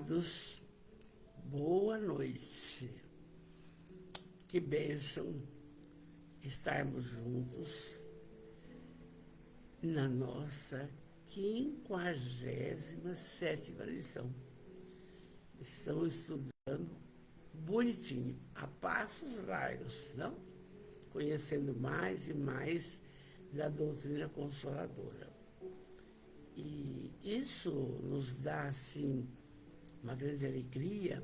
Amados, boa noite. Que bênção estarmos juntos na nossa 57ª lição. Estamos estudando bonitinho, a passos largos, não? Conhecendo mais e mais da doutrina consoladora. E isso nos dá, assim, uma grande alegria,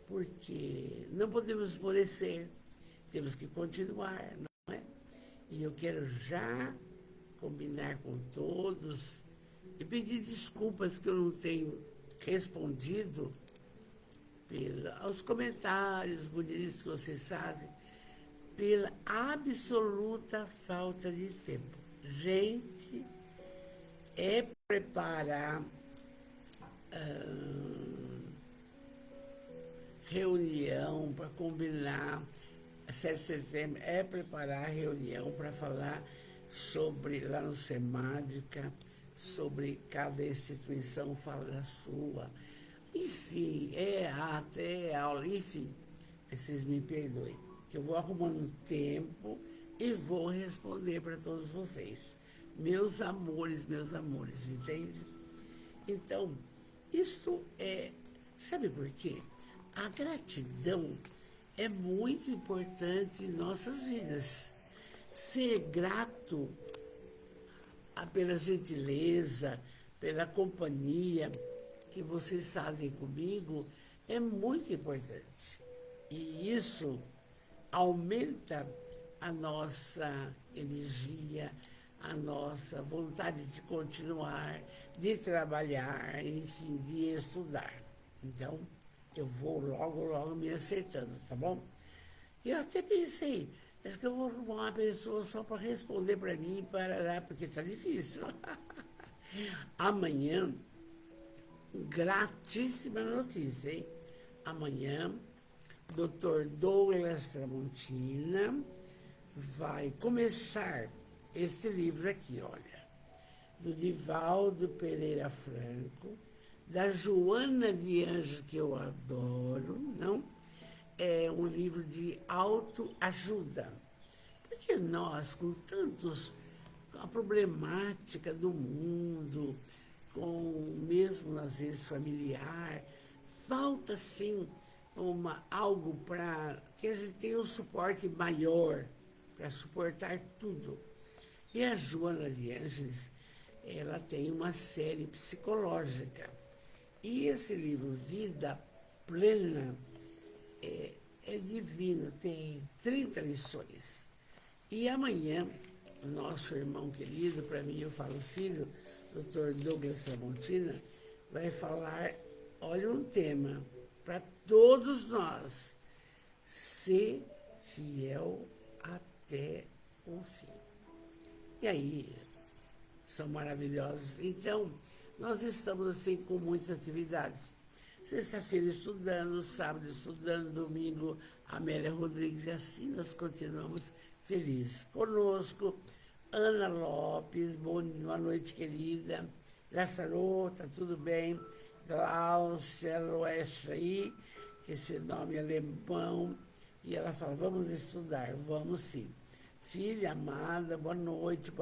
porque não podemos esmorecer, temos que continuar, não é? E eu quero já combinar com todos e pedir desculpas que eu não tenho respondido aos comentários bonitos que vocês fazem, pela absoluta falta de tempo. Gente, é preparar reunião para combinar 7 de setembro, é preparar reunião para falar sobre, lá no Semádica, sobre cada instituição fala da sua. Enfim, até aula, enfim, vocês me perdoem, que eu vou arrumando um tempo e vou responder para todos vocês. Meus amores, entende? Então, isto sabe por quê? A gratidão é muito importante em nossas vidas. Ser grato pela gentileza, pela companhia que vocês fazem comigo é muito importante. E isso aumenta a nossa energia, a nossa vontade de continuar, de trabalhar, enfim, de estudar. Então, eu vou logo me acertando, tá bom? E eu até pensei, acho que eu vou arrumar uma pessoa só para responder para mim, porque tá difícil. Amanhã, gratíssima notícia, hein? Amanhã, Dr. Douglas Tramontina vai começar esse livro aqui, olha, do Divaldo Pereira Franco, da Joana de Anjos, que eu adoro, não? É um livro de autoajuda. Porque nós, com a problemática do mundo, com mesmo às vezes familiar, falta sim algo para que a gente tenha um suporte maior, para suportar tudo. E a Joana de Ângeles, ela tem uma série psicológica. E esse livro, Vida Plena, é divino, tem 30 lições. E amanhã, o nosso irmão querido, para mim eu falo filho, Dr. Douglas Tramontina, vai falar, olha, um tema para todos nós: ser fiel até o fim. E aí, são maravilhosos. Então, nós estamos assim com muitas atividades. Sexta-feira estudando, sábado estudando, domingo Amélia Rodrigues, e assim nós continuamos felizes. Conosco, Ana Lopes, boa noite, querida. Laçarô, tá tudo bem? Glaucia Loeste aí, esse nome alemão. E ela fala, vamos estudar, vamos sim. Filha amada, boa noite,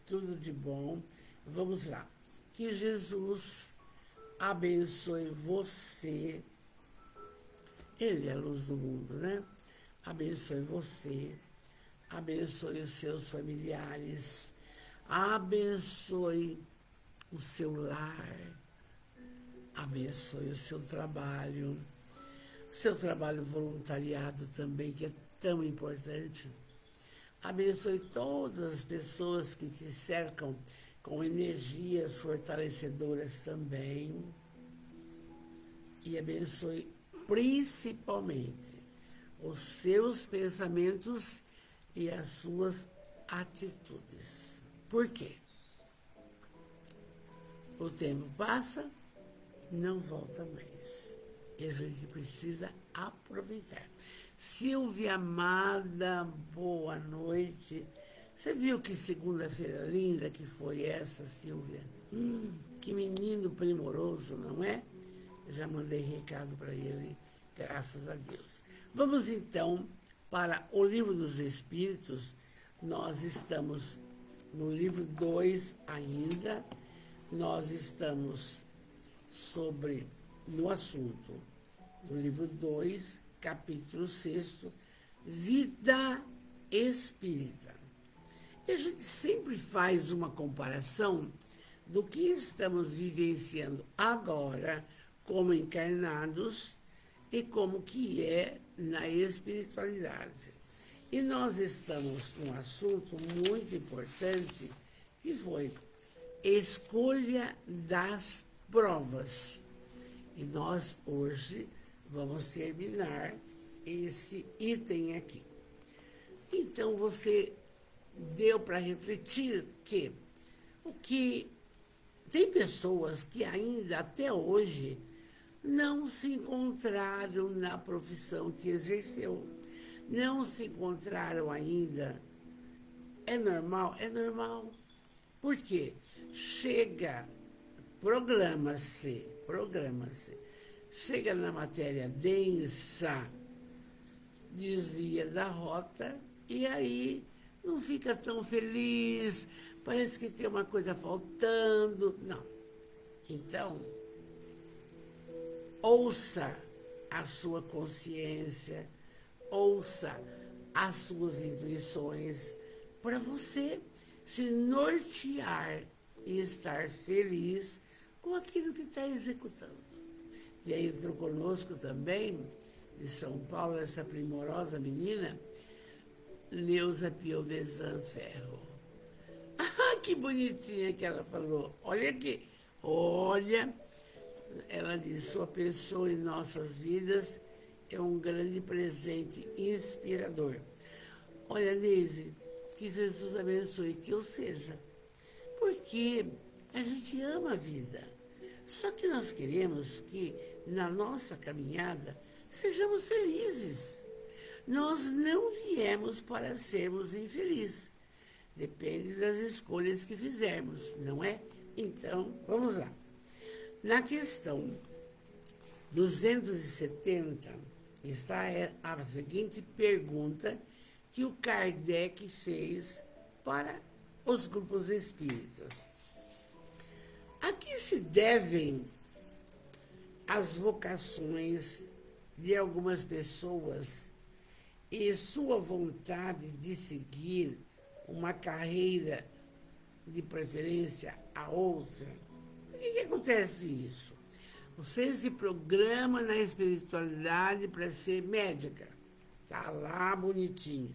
tudo de bom. Vamos lá. Que Jesus abençoe você. Ele é a luz do mundo, né? Abençoe você, abençoe os seus familiares, abençoe o seu lar, abençoe o seu trabalho voluntariado também, que é tão importante. Abençoe todas as pessoas que te cercam com energias fortalecedoras também. E abençoe principalmente os seus pensamentos e as suas atitudes. Por quê? O tempo passa, não volta mais. E a gente precisa aproveitar. Silvia amada, boa noite. Você viu que segunda-feira linda que foi essa, Silvia? Que menino primoroso, não é? Já mandei recado para ele, graças a Deus. Vamos então para o Livro dos Espíritos. Nós estamos no livro 2 ainda. Nós estamos no assunto do livro 2, capítulo 6, Vida Espírita. E a gente sempre faz uma comparação do que estamos vivenciando agora como encarnados e como que é na espiritualidade. E nós estamos num assunto muito importante, que foi escolha das provas. E nós hoje vamos terminar esse item aqui. Então você deu para refletir que tem pessoas que ainda até hoje não se encontraram na profissão que exerceu. Não se encontraram ainda. É normal? É normal. Por quê? Programa-se. Chega na matéria densa, desvia da rota, e aí não fica tão feliz, parece que tem uma coisa faltando. Não. Então, ouça a sua consciência, ouça as suas intuições, para você se nortear e estar feliz com aquilo que está executando. E aí entrou conosco também, de São Paulo, essa primorosa menina, Neuza Piovesan Ferro. Ah, que bonitinha que ela falou. Olha aqui. Olha, ela diz, sua pessoa em nossas vidas é um grande presente inspirador. Olha, Neise, que Jesus abençoe que eu seja. Porque a gente ama a vida. Só que nós queremos que, na nossa caminhada, sejamos felizes. Nós não viemos para sermos infelizes. Depende das escolhas que fizermos, não é? Então, vamos lá. Na questão 270, está a seguinte pergunta que o Kardec fez para os grupos espíritas. A que se devem as vocações de algumas pessoas e sua vontade de seguir uma carreira, de preferência, a outra? Por que acontece isso? Você se programa na espiritualidade para ser médica. Tá lá bonitinho.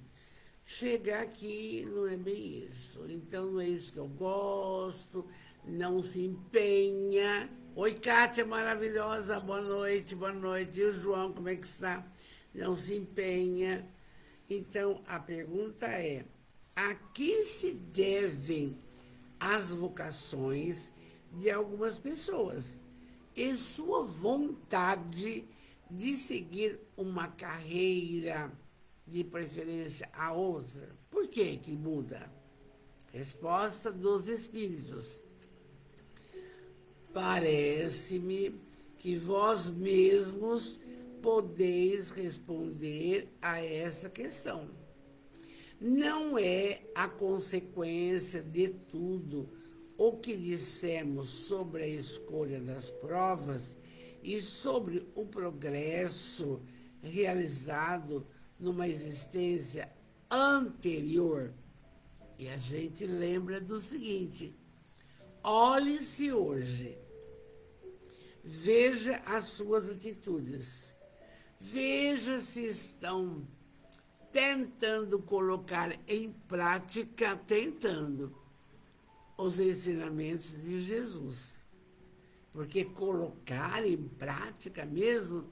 Chegar aqui não é bem isso. Então não é isso que eu gosto. Não se empenha. Oi, Kátia, maravilhosa. Boa noite, boa noite. E o João, como é que está? Não se empenha. Então, a pergunta é, a que se devem as vocações de algumas pessoas e sua vontade de seguir uma carreira, de preferência a outra? Por que que muda? Resposta dos espíritos. Parece-me que vós mesmos podeis responder a essa questão. Não é a consequência de tudo o que dissemos sobre a escolha das provas e sobre o progresso realizado numa existência anterior. E a gente lembra do seguinte: olhe-se hoje, veja as suas atitudes, veja se estão tentando colocar em prática, os ensinamentos de Jesus. Porque colocar em prática mesmo,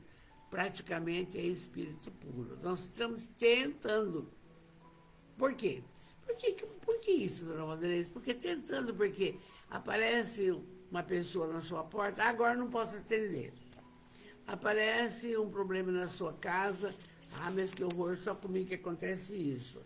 praticamente é espírito puro. Nós estamos tentando. Por quê? Por que isso, dona Vanderlei? Porque tentando, porque aparece uma pessoa na sua porta, agora não posso atender. Aparece um problema na sua casa, mas que horror, só comigo que acontece isso.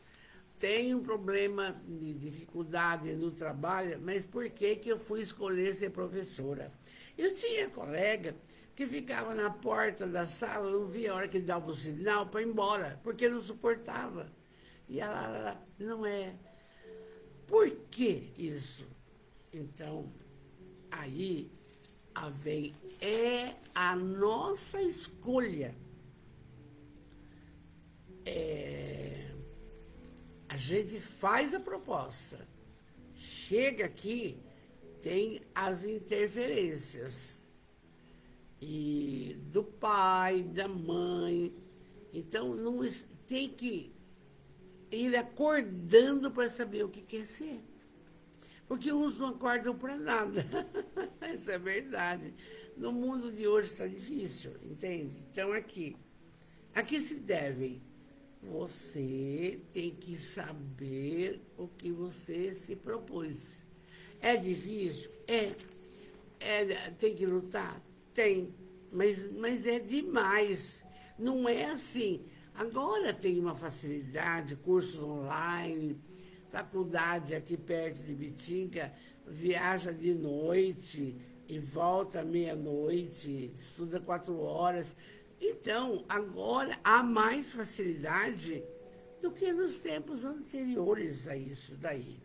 Tem um problema de dificuldade no trabalho, mas por que que eu fui escolher ser professora? Eu tinha colega que ficava na porta da sala, não via a hora que ele dava o sinal para ir embora, porque não suportava. E ela não é. Por que isso? Então, aí vem, é a nossa escolha. A gente faz a proposta. Chega aqui, tem as interferências. E do pai, da mãe. Então, não, tem que ir acordando para saber o que quer ser. Porque uns não acordam para nada. Isso é verdade. No mundo de hoje está difícil, entende? Então, aqui se devem. Você tem que saber o que você se propôs. É difícil? Tem que lutar? Tem. Mas é demais. Não é assim. Agora tem uma facilidade, cursos online, faculdade aqui perto de Bitinga, viaja de noite e volta meia-noite, estuda 4 horas. Então, agora há mais facilidade do que nos tempos anteriores a isso daí.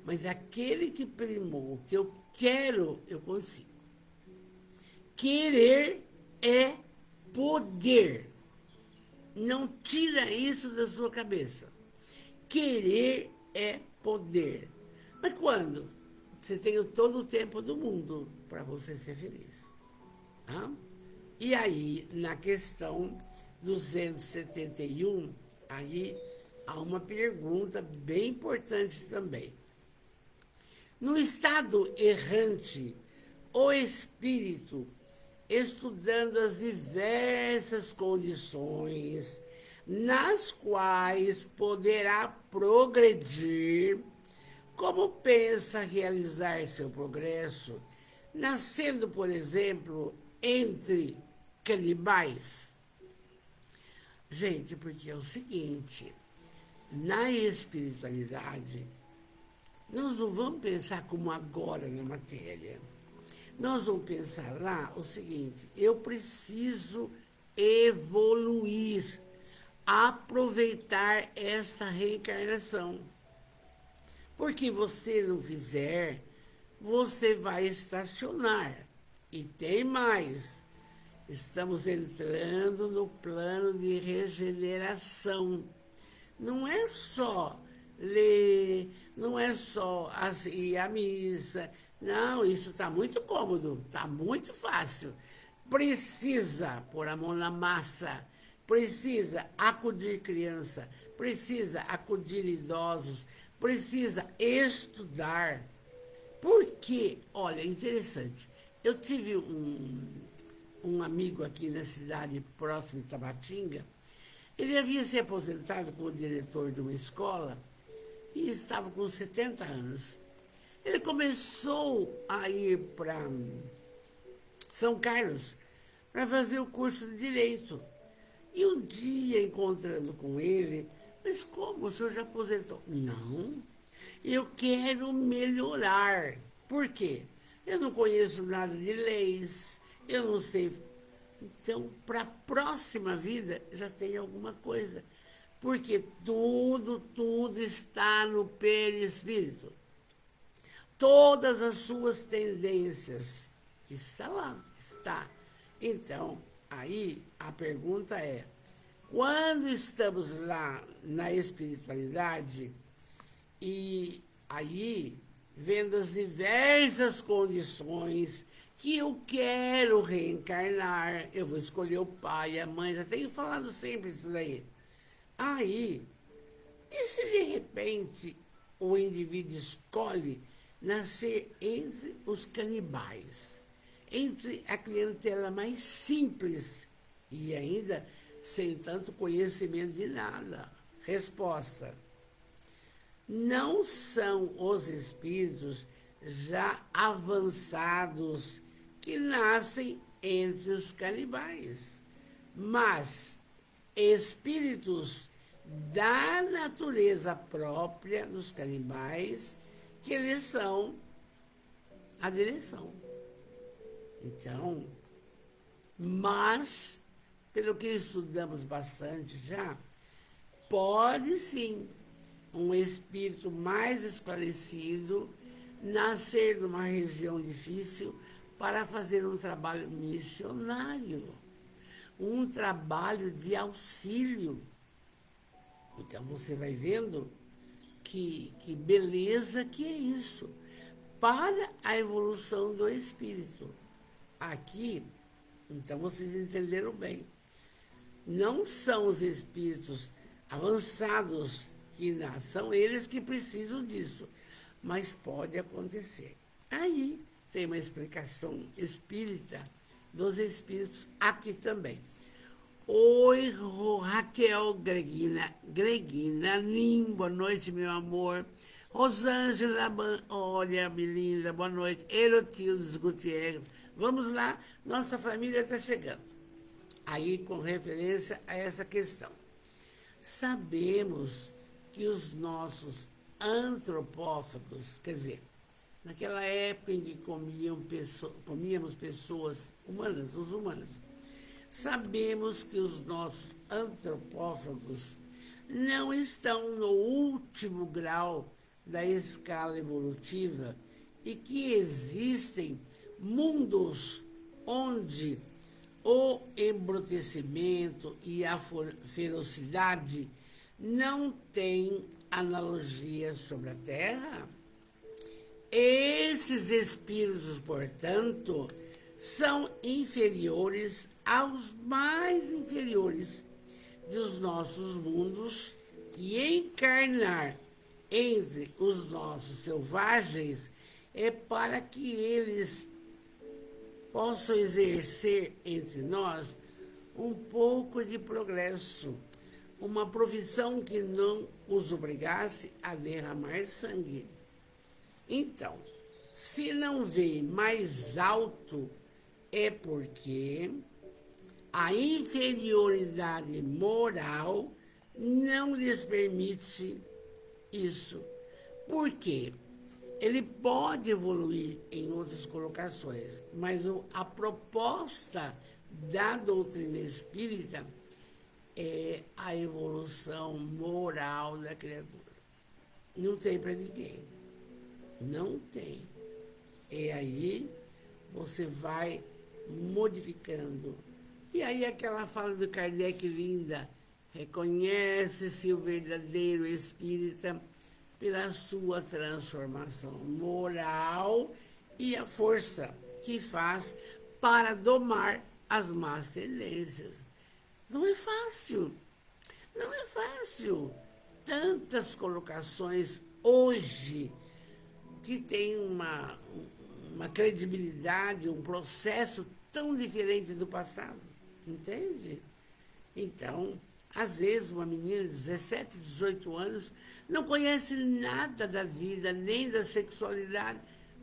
Mas aquele que primou, que eu quero, eu consigo. Querer é poder. Não tira isso da sua cabeça. Querer é poder. Mas quando? Você tem todo o tempo do mundo para você ser feliz. Tá? E aí, na questão 271, aí há uma pergunta bem importante também. No estado errante, o espírito, estudando as diversas condições nas quais poderá progredir, como pensa realizar seu progresso, nascendo, por exemplo, entre canibais? Gente, porque é o seguinte, na espiritualidade, nós não vamos pensar como agora na matéria. Nós vamos pensar lá o seguinte, eu preciso evoluir, aproveitar essa reencarnação. Porque você não fizer, você vai estacionar. E tem mais, estamos entrando no plano de regeneração. Não é só ler, não é só ir à missa. Não, isso está muito cômodo, está muito fácil. Precisa pôr a mão na massa, precisa acudir criança, precisa acudir idosos, precisa estudar. Porque, olha, interessante, eu tive um amigo aqui na cidade próxima de Tabatinga, ele havia se aposentado como diretor de uma escola e estava com 70 anos. Ele começou a ir para São Carlos para fazer o curso de Direito. E um dia, encontrando com ele, mas como, o senhor já aposentou? Não, eu quero melhorar. Por quê? Eu não conheço nada de leis, eu não sei. Então, para a próxima vida, já tem alguma coisa. Porque tudo está no perispírito. Todas as suas tendências. Está lá, está. Então, aí a pergunta é, quando estamos lá na espiritualidade e aí vendo as diversas condições que eu quero reencarnar, eu vou escolher o pai, a mãe, já tenho falado sempre isso daí. Aí, e se de repente o indivíduo escolhe nascer entre os canibais, entre a clientela mais simples e ainda sem tanto conhecimento de nada? Resposta: não são os espíritos já avançados que nascem entre os canibais, mas espíritos da natureza própria dos canibais, que eles são a direção. Então, Mas, pelo que estudamos bastante já, pode sim um espírito mais esclarecido nascer numa região difícil para fazer um trabalho missionário, um trabalho de auxílio. Então você vai vendo que beleza que é isso, para a evolução do espírito. Aqui, então vocês entenderam bem, não são os espíritos avançados que nascem, são eles que precisam disso, mas pode acontecer. Aí tem uma explicação espírita dos espíritos aqui também. Oi, Raquel Greguina Lim, boa noite, meu amor. Rosângela, olha, Melinda, boa noite. Erotildes Gutierrez, vamos lá, nossa família está chegando. Aí, com referência a essa questão. Sabemos que os nossos antropófagos, quer dizer, naquela época em que comíamos pessoas humanas, os humanos, sabemos que os nossos antropófagos não estão no último grau da escala evolutiva e que existem mundos onde o embrutecimento e a ferocidade não têm analogia sobre a Terra. Esses espíritos, portanto, são inferiores aos mais inferiores dos nossos mundos e encarnar entre os nossos selvagens é para que eles possam exercer entre nós um pouco de progresso, uma profissão que não os obrigasse a derramar sangue. Então, se não vem mais alto, é porque a inferioridade moral não lhes permite isso. Por quê? Ele pode evoluir em outras colocações, mas a proposta da doutrina espírita é a evolução moral da criatura. Não tem para ninguém. Não tem. E aí você vai modificando. E aí aquela fala do Kardec linda, reconhece-se o verdadeiro espírita pela sua transformação moral e a força que faz para domar as más tendências. Não é fácil. Não é fácil. Tantas colocações hoje que tem uma credibilidade, um processo tão diferente do passado, entende? Então, às vezes, uma menina de 17, 18 anos não conhece nada da vida, nem da sexualidade,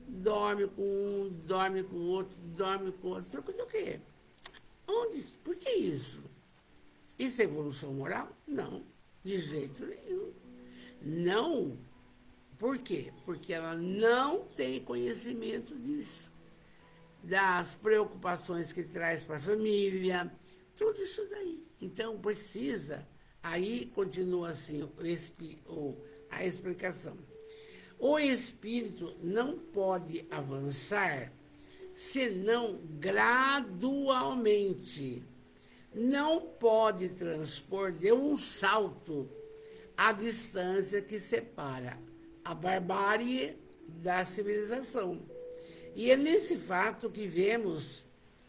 dorme com um, dorme com outro, dorme com outro. Troco do quê? Onde? Por que isso? Isso é evolução moral? Não, de jeito nenhum. Não. Por quê? Porque ela não tem conhecimento disso, das preocupações que traz para a família, tudo isso daí. Então, precisa, aí continua assim a explicação. O espírito não pode avançar senão gradualmente. Não pode transpor de um salto a distância que separa a barbárie da civilização. E é nesse fato que vemos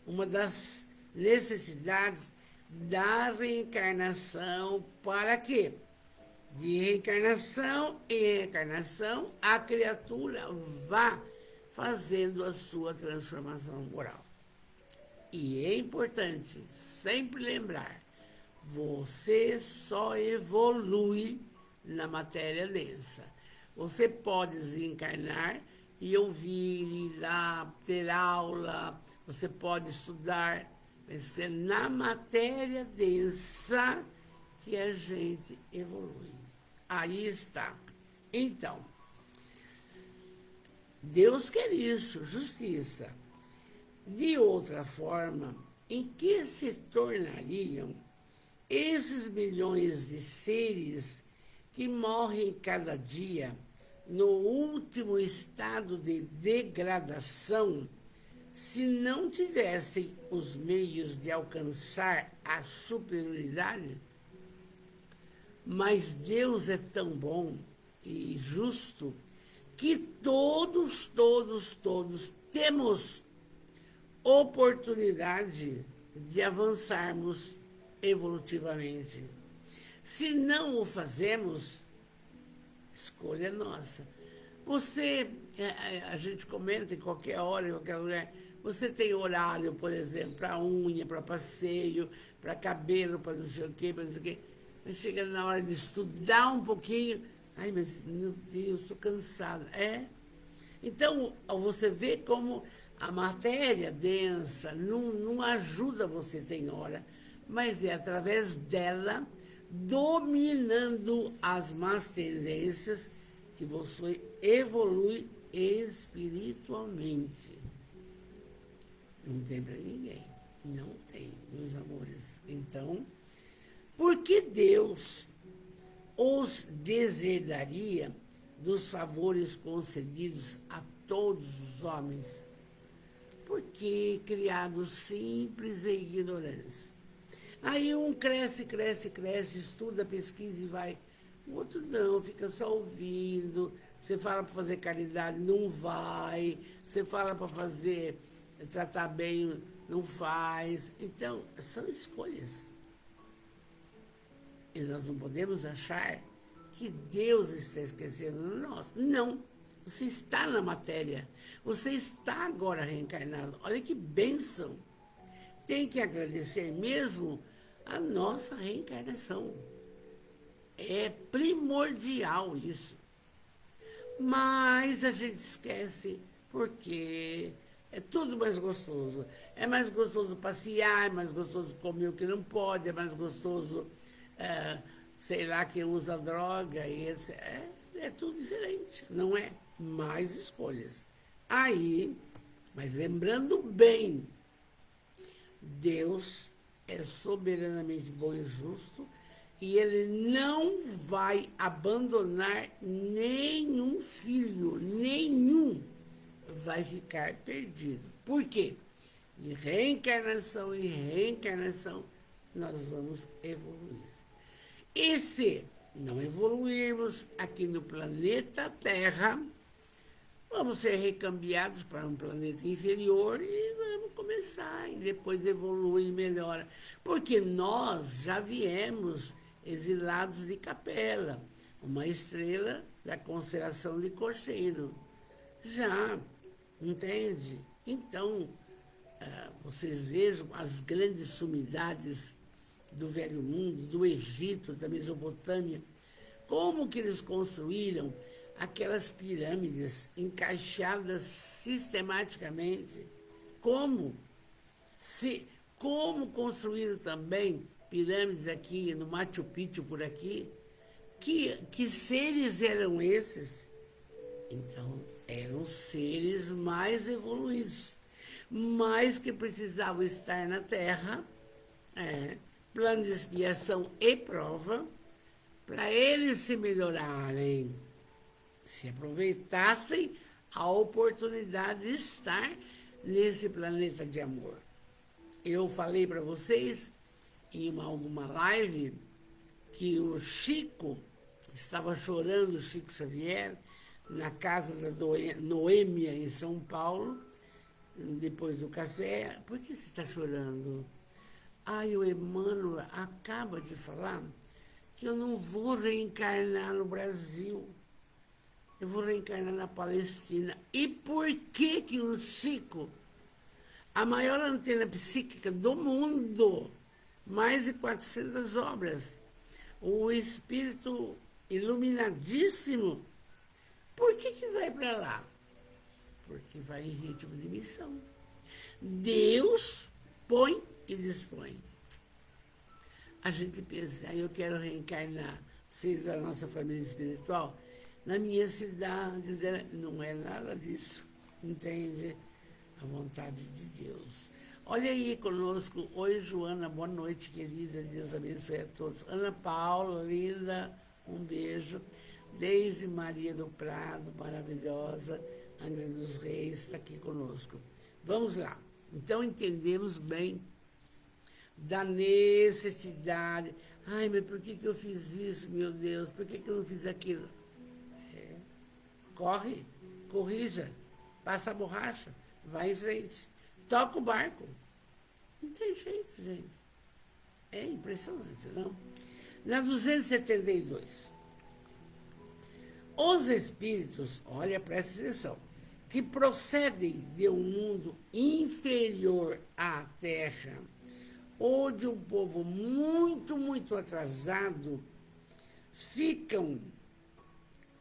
uma das necessidades da reencarnação. Para quê? De reencarnação em reencarnação, a criatura vá fazendo a sua transformação moral. E é importante sempre lembrar, você só evolui na matéria densa. Você pode desencarnar e ouvir, ir lá, ter aula, você pode estudar, mas é na matéria densa que a gente evolui. Aí está. Então, Deus quer isso, justiça. De outra forma, em que se tornariam esses milhões de seres que morrem cada dia no último estado de degradação, se não tivessem os meios de alcançar a superioridade? Mas Deus é tão bom e justo que todos temos oportunidade de avançarmos evolutivamente. Se não o fazemos, escolha nossa. Você, a gente comenta em qualquer hora, em qualquer lugar, você tem horário, por exemplo, para unha, para passeio, para cabelo, para não sei o quê, para não sei o quê. Mas chega na hora de estudar um pouquinho, ai, mas meu Deus, estou cansada. Então, você vê como a matéria densa não ajuda você, tem hora, mas é através dela, dominando as más tendências, que você evolui espiritualmente. Não tem para ninguém. Não tem, meus amores. Então, por que Deus os deserdaria dos favores concedidos a todos os homens? Porque criados simples e ignorantes. Aí um cresce, estuda, pesquisa e vai. O outro não, fica só ouvindo. Você fala para fazer caridade, não vai. Você fala para tratar bem, não faz. Então, são escolhas. E nós não podemos achar que Deus está esquecendo de nós. Não. Você está na matéria. Você está agora reencarnado. Olha que bênção. Tem que agradecer mesmo a nossa reencarnação. É primordial isso. Mas a gente esquece porque é tudo mais gostoso. É mais gostoso passear, é mais gostoso comer o que não pode, é mais gostoso, sei lá, quem usa droga. É tudo diferente, não é? Mais escolhas. Aí, mas lembrando bem, Deus é soberanamente bom e justo e Ele não vai abandonar nenhum filho, nenhum vai ficar perdido. Por quê? De reencarnação em reencarnação, nós vamos evoluir. E se não evoluirmos aqui no planeta Terra, vamos ser recambiados para um planeta inferior e vamos começar, e depois evolui e melhora. Porque nós já viemos exilados de Capela, uma estrela da constelação de Cocheiro. Já, entende? Então, vocês vejam as grandes sumidades do Velho Mundo, do Egito, da Mesopotâmia, como que eles construíram aquelas pirâmides encaixadas sistematicamente. Como construíram também pirâmides aqui no Machu Picchu, por aqui. Que seres eram esses? Então, eram seres mais evoluídos, mas que precisavam estar na Terra, plano de expiação e prova, para eles se melhorarem, se aproveitassem a oportunidade de estar nesse planeta de amor. Eu falei para vocês em alguma live que o Chico estava chorando, o Chico Xavier, na casa da Noêmia, em São Paulo, depois do café. Por que você está chorando? O Emmanuel acaba de falar que eu não vou reencarnar no Brasil. Eu vou reencarnar na Palestina. E por que que o Chico, a maior antena psíquica do mundo, mais de 400 obras, o espírito iluminadíssimo, por que vai para lá? Porque vai em ritmo de missão. Deus põe e dispõe. A gente pensa, eu quero reencarnar, vocês da nossa família espiritual, na minha cidade. Não é nada disso, entende? A vontade de Deus. Olha aí conosco. Oi, Joana, boa noite, querida. Deus abençoe a todos. Ana Paula, linda, um beijo. Deise Maria do Prado, maravilhosa. Angra dos Reis está aqui conosco. Vamos lá. Então, entendemos bem da necessidade. Ai, mas por que eu fiz isso, meu Deus? Por que eu não fiz aquilo? Corre, corrija, passa a borracha, vai em frente, toca o barco. Não tem jeito, gente. É impressionante, não? Na 272, os espíritos, olha, presta atenção, que procedem de um mundo inferior à Terra, ou de um povo muito, muito atrasado, ficam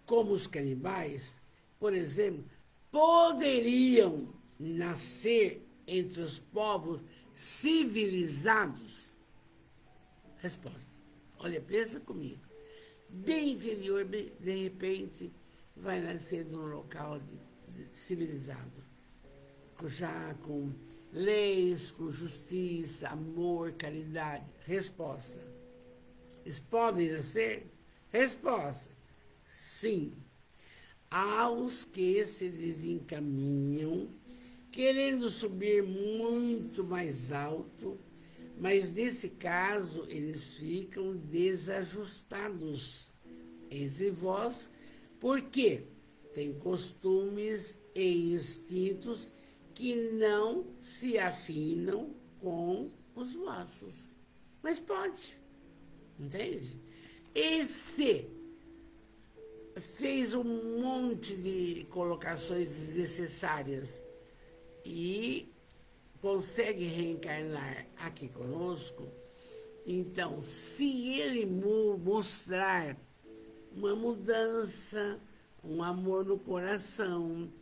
como os canibais, por exemplo, poderiam nascer entre os povos civilizados? Resposta. Olha, pensa comigo. Bem inferior, de repente, vai nascer num local civilizado, já com leis, com justiça, amor, caridade. Resposta. Eles podem nascer? Resposta. Sim. Há os que se desencaminham, querendo subir muito mais alto, mas nesse caso eles ficam desajustados entre vós, porque têm costumes e instintos que não se afinam com os vossos. Mas pode, entende? E se fez um monte de colocações desnecessárias e consegue reencarnar aqui conosco, então, se ele mostrar uma mudança, um amor no coração,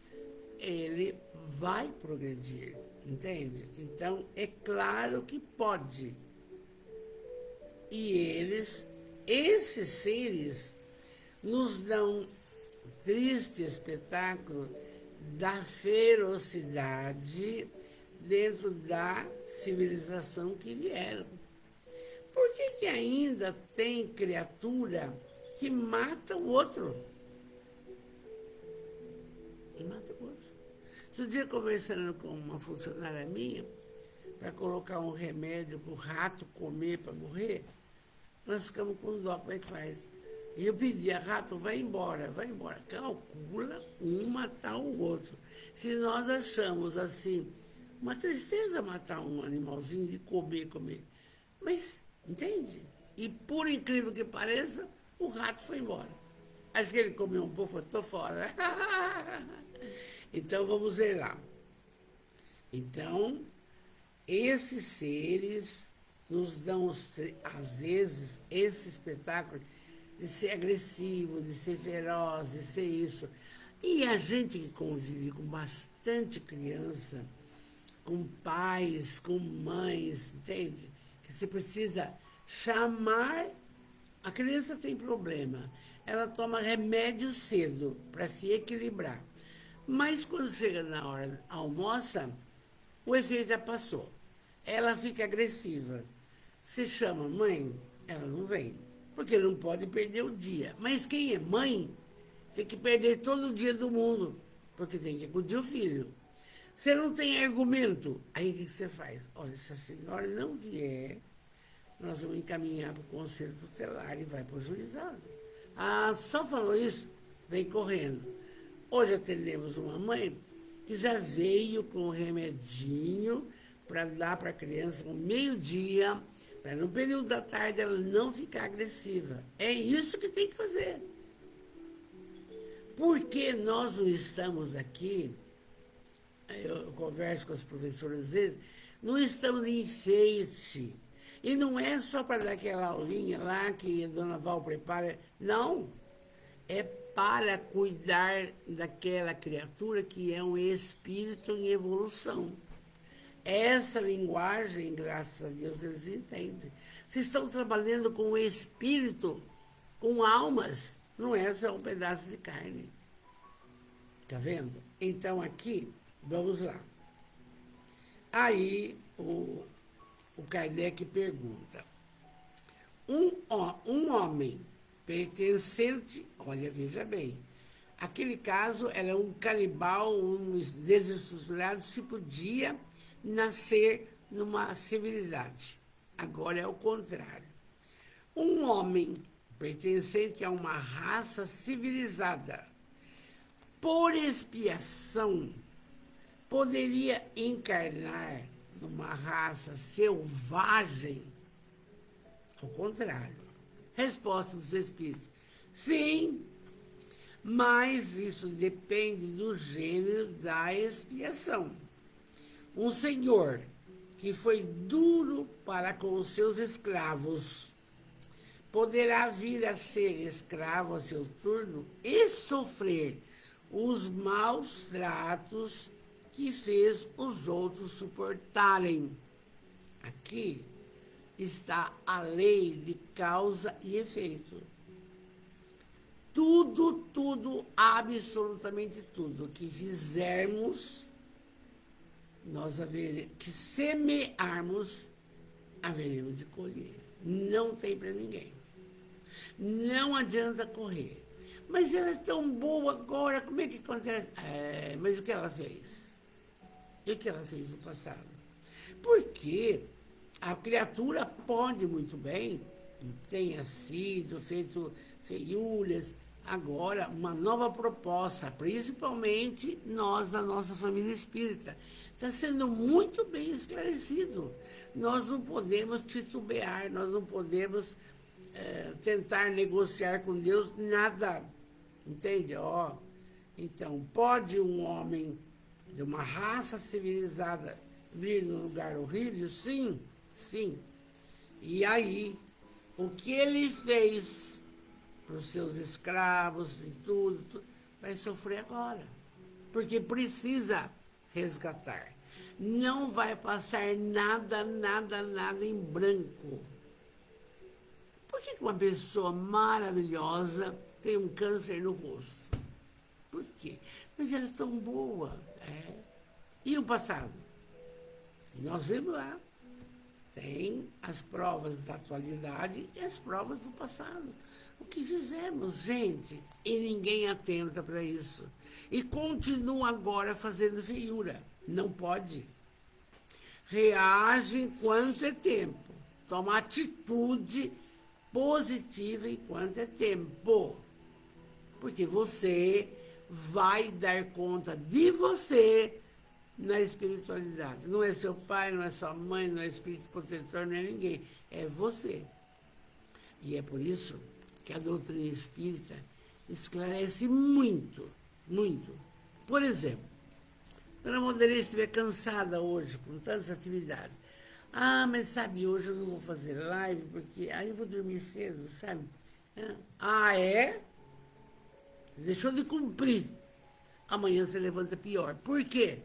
ele vai progredir, entende? Então, é claro que pode. E esses seres, nos dão triste espetáculo da ferocidade dentro da civilização que vieram. Por que ainda tem criatura que mata o outro? E mata o outro. Outro dia, conversando com uma funcionária minha, para colocar um remédio para o rato comer, para morrer, nós ficamos com dó, como é que faz? E eu pedia, rato, vai embora, vai embora. Calcula um matar o outro. Se nós achamos, assim, uma tristeza matar um animalzinho de comer. Mas, entende? E por incrível que pareça, o rato foi embora. Acho que ele comeu um pouco, estou fora. Então, vamos ver lá. Então, esses seres nos dão, às vezes, esse espetáculo de ser agressivo, de ser feroz, de ser isso. E a gente que convive com bastante criança, com pais, com mães, entende? Que você precisa chamar. A criança tem problema, ela toma remédio cedo para se equilibrar. Mas quando chega na hora, almoça, o efeito já passou. Ela fica agressiva. Você chama mãe, ela não vem, porque não pode perder o dia. Mas quem é mãe tem que perder todo o dia do mundo, porque tem que acudir o filho. Você não tem argumento, aí o que você faz? Olha, se a senhora não vier, nós vamos encaminhar para o conselho tutelar e vai para o juizado. Ah, só falou isso, vem correndo. Hoje atendemos uma mãe que já veio com um remedinho para dar para a criança no meio-dia, para no período da tarde ela não ficar agressiva. É isso que tem que fazer. Porque nós não estamos aqui, eu converso com as professoras às vezes, não estamos em enfeite. E não é só para dar aquela aulinha lá que a dona Val prepara, não. É para cuidar daquela criatura que é um espírito em evolução. Essa linguagem, graças a Deus, eles entendem. Vocês estão trabalhando com o espírito, com almas, não é só um pedaço de carne. Tá vendo? Então, aqui, vamos lá. Aí, o, o Kardec pergunta, um homem pertencente, olha, veja bem, aquele caso era um canibal, um desestruturado, se podia nascer numa civilidade. Agora é o contrário. Um homem pertencente a uma raça civilizada, por expiação, poderia encarnar numa raça selvagem? Ao contrário. Resposta dos espíritos: sim, mas isso depende do gênero da expiação. Um senhor que foi duro para com os seus escravos poderá vir a ser escravo a seu turno e sofrer os maus tratos que fez os outros suportarem. Aqui está a lei de causa e efeito. Tudo, absolutamente tudo que fizermos, nós haveremos, que semearmos, haveremos de colher. Não tem para ninguém. Não adianta correr. Mas ela é tão boa agora, como é que acontece? Mas o que ela fez? E o que ela fez no passado? Porque a criatura pode muito bem, tenha sido feito feiuras, agora uma nova proposta, principalmente nós da nossa família espírita. Está sendo muito bem esclarecido. Nós não podemos titubear, nós não podemos tentar negociar com Deus nada. Entende? Então, pode um homem de uma raça civilizada vir num lugar horrível? Sim, sim. E aí, o que ele fez para os seus escravos e tudo, vai sofrer agora. Porque precisa resgatar. Não vai passar nada em branco. Por que uma pessoa maravilhosa tem um câncer no rosto? Por quê? Mas ela é tão boa. E o passado? Nós vemos lá. Tem as provas da atualidade e as provas do passado. O que fizemos, gente? E ninguém atenta para isso. E continua agora fazendo feiura. Não pode. Reage enquanto é tempo. Toma atitude positiva enquanto é tempo. Porque você vai dar conta de você na espiritualidade. Não é seu pai, não é sua mãe, não é espírito protetor, não é ninguém. É você. E é por isso que a doutrina espírita esclarece muito, muito. Por exemplo, Dona Modelê estiver cansada hoje com tantas atividades. Mas sabe, hoje eu não vou fazer live, porque aí eu vou dormir cedo, sabe? É? Deixou de cumprir. Amanhã você levanta pior. Por quê?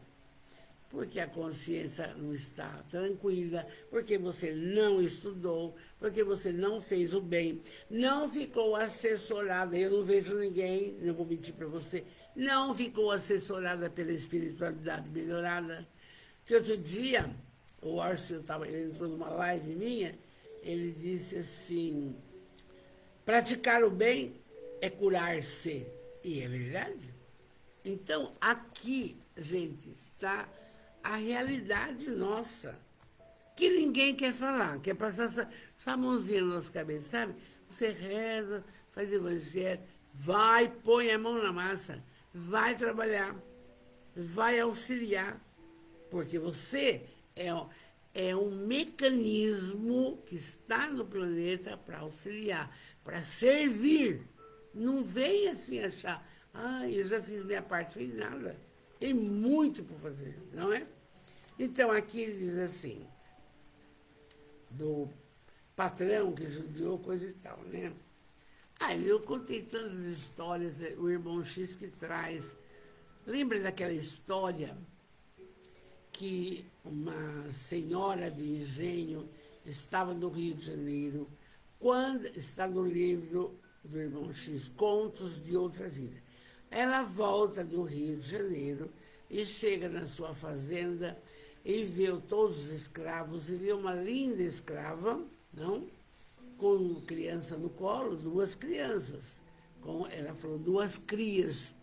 Porque a consciência não está tranquila, porque você não estudou, porque você não fez o bem, não ficou assessorada, eu não vejo ninguém, não vou mentir para você, não ficou assessorada pela espiritualidade melhorada. Que outro dia, o Orson ele entrou numa live minha, ele disse assim, praticar o bem é curar-se. E é verdade. Então, aqui, gente, está a realidade nossa, que ninguém quer falar, quer passar essa mãozinha na nossa cabeça, sabe? Você reza, faz evangelho, vai, põe a mão na massa, vai trabalhar, vai auxiliar, porque você é um mecanismo que está no planeta para auxiliar, para servir. Não vem assim achar, eu já fiz minha parte, fiz nada. Tem muito por fazer, não é? Então, aqui ele diz assim, do patrão que judiou, coisa e tal, né? Eu contei tantas histórias, o irmão X que traz. Lembra daquela história que uma senhora de engenho estava no Rio de Janeiro, quando está no livro do irmão X, Contos de Outra Vida. Ela volta do Rio de Janeiro e chega na sua fazenda e viu todos os escravos, e viu uma linda escrava, não? Com criança no colo, duas crianças. Ela falou, duas crias.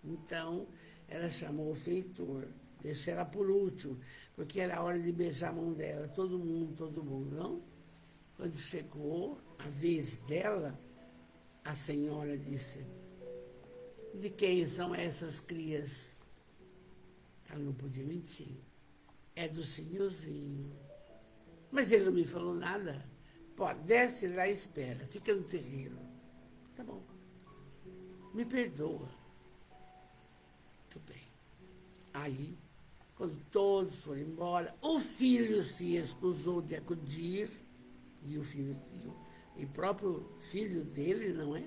Então, ela chamou o feitor, deixou ela por último, porque era a hora de beijar a mão dela, todo mundo, não? Quando chegou a vez dela, a senhora disse, de quem são essas crias? Ela não podia mentir. É do senhorzinho. Mas ele não me falou nada. Pô, desce lá e espera, fica no terreiro. Tá bom. Me perdoa. Tudo bem. Aí, quando todos foram embora, o filho se escusou de acudir, e o próprio filho dele, não é?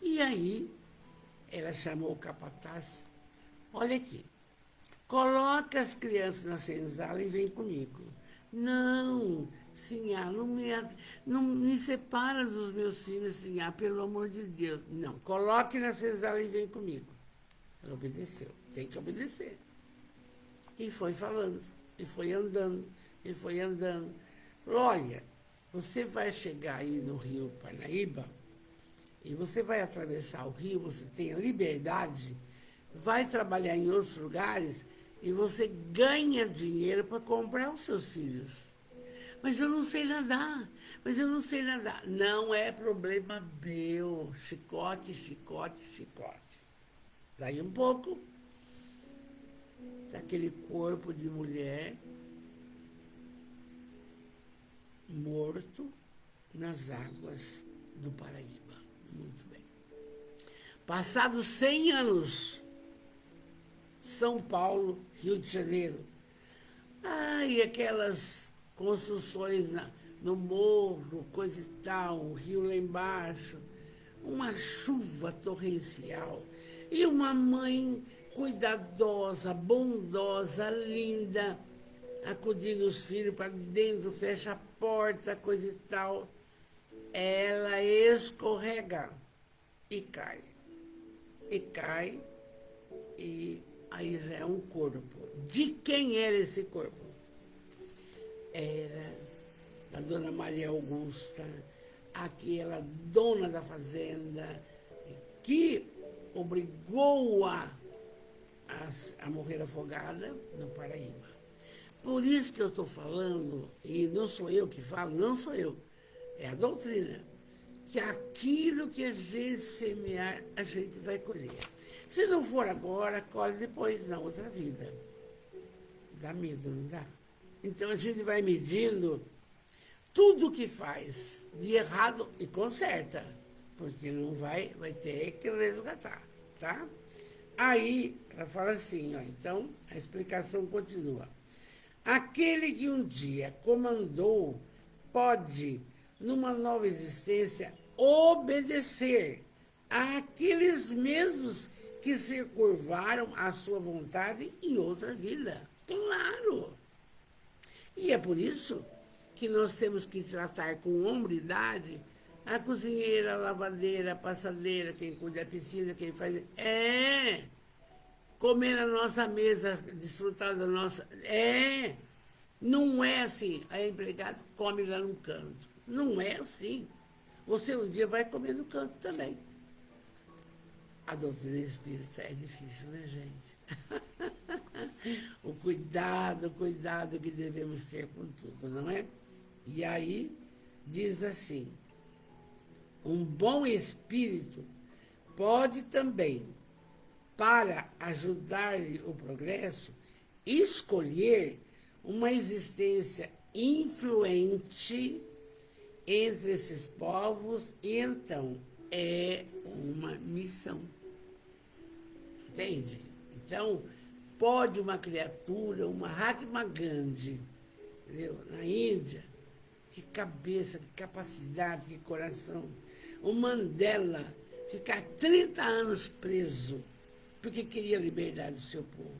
E aí, ela chamou o capataz. Olha aqui, coloca as crianças na senzala e vem comigo. Não, Sinhá, não me separa dos meus filhos, Sinhá, pelo amor de Deus. Não, coloque na senzala e vem comigo. Ela obedeceu, tem que obedecer. E foi falando, e foi andando, e foi andando. Falou, olha, você vai chegar aí no Rio Parnaíba, e você vai atravessar o rio, você tem a liberdade, vai trabalhar em outros lugares e você ganha dinheiro para comprar os seus filhos. Mas eu não sei nadar, mas eu não sei nadar. Não é problema meu. Chicote, chicote, chicote. Daí um pouco, daquele corpo de mulher morto nas águas do Paraíba. Muito bem. Passados 100 anos, São Paulo, Rio de Janeiro. E aquelas construções no morro, coisa e tal, o rio lá embaixo, uma chuva torrencial. E uma mãe cuidadosa, bondosa, linda, acudindo os filhos para dentro, fecha a porta, coisa e tal. Ela escorrega e cai. E cai, e aí já é um corpo. De quem era esse corpo? Era da dona Maria Augusta, aquela dona da fazenda, que obrigou-a a morrer afogada no Paraíba. Por isso que eu estou falando, e não sou eu que falo, não sou eu, é a doutrina, que aquilo que a gente semear, a gente vai colher. Se não for agora, colhe depois, na outra vida. Dá medo, não dá? Então a gente vai medindo tudo que faz de errado e conserta, porque não vai ter que resgatar, tá? Aí ela fala assim, ó, então a explicação continua. Aquele que um dia comandou pode, numa nova existência, obedecer àqueles mesmos que se curvaram à sua vontade em outra vida. Claro! E é por isso que nós temos que tratar com hombridade a cozinheira, a lavadeira, a passadeira, quem cuida da piscina, quem faz... Comer na nossa mesa, desfrutar da nossa... Não é assim. A empregada come lá no canto. Não é assim. Você um dia vai comer no canto também. A doutrina espírita é difícil, né, gente? O cuidado que devemos ter com tudo, não é? E aí, diz assim, um bom espírito pode também, para ajudar-lhe o progresso, escolher uma existência influente entre esses povos, e então é uma missão. Entende? Então, pode uma criatura, uma Mahatma Gandhi, entendeu? Na Índia, que cabeça, que capacidade, que coração. O Mandela ficar 30 anos preso porque queria a liberdade do seu povo.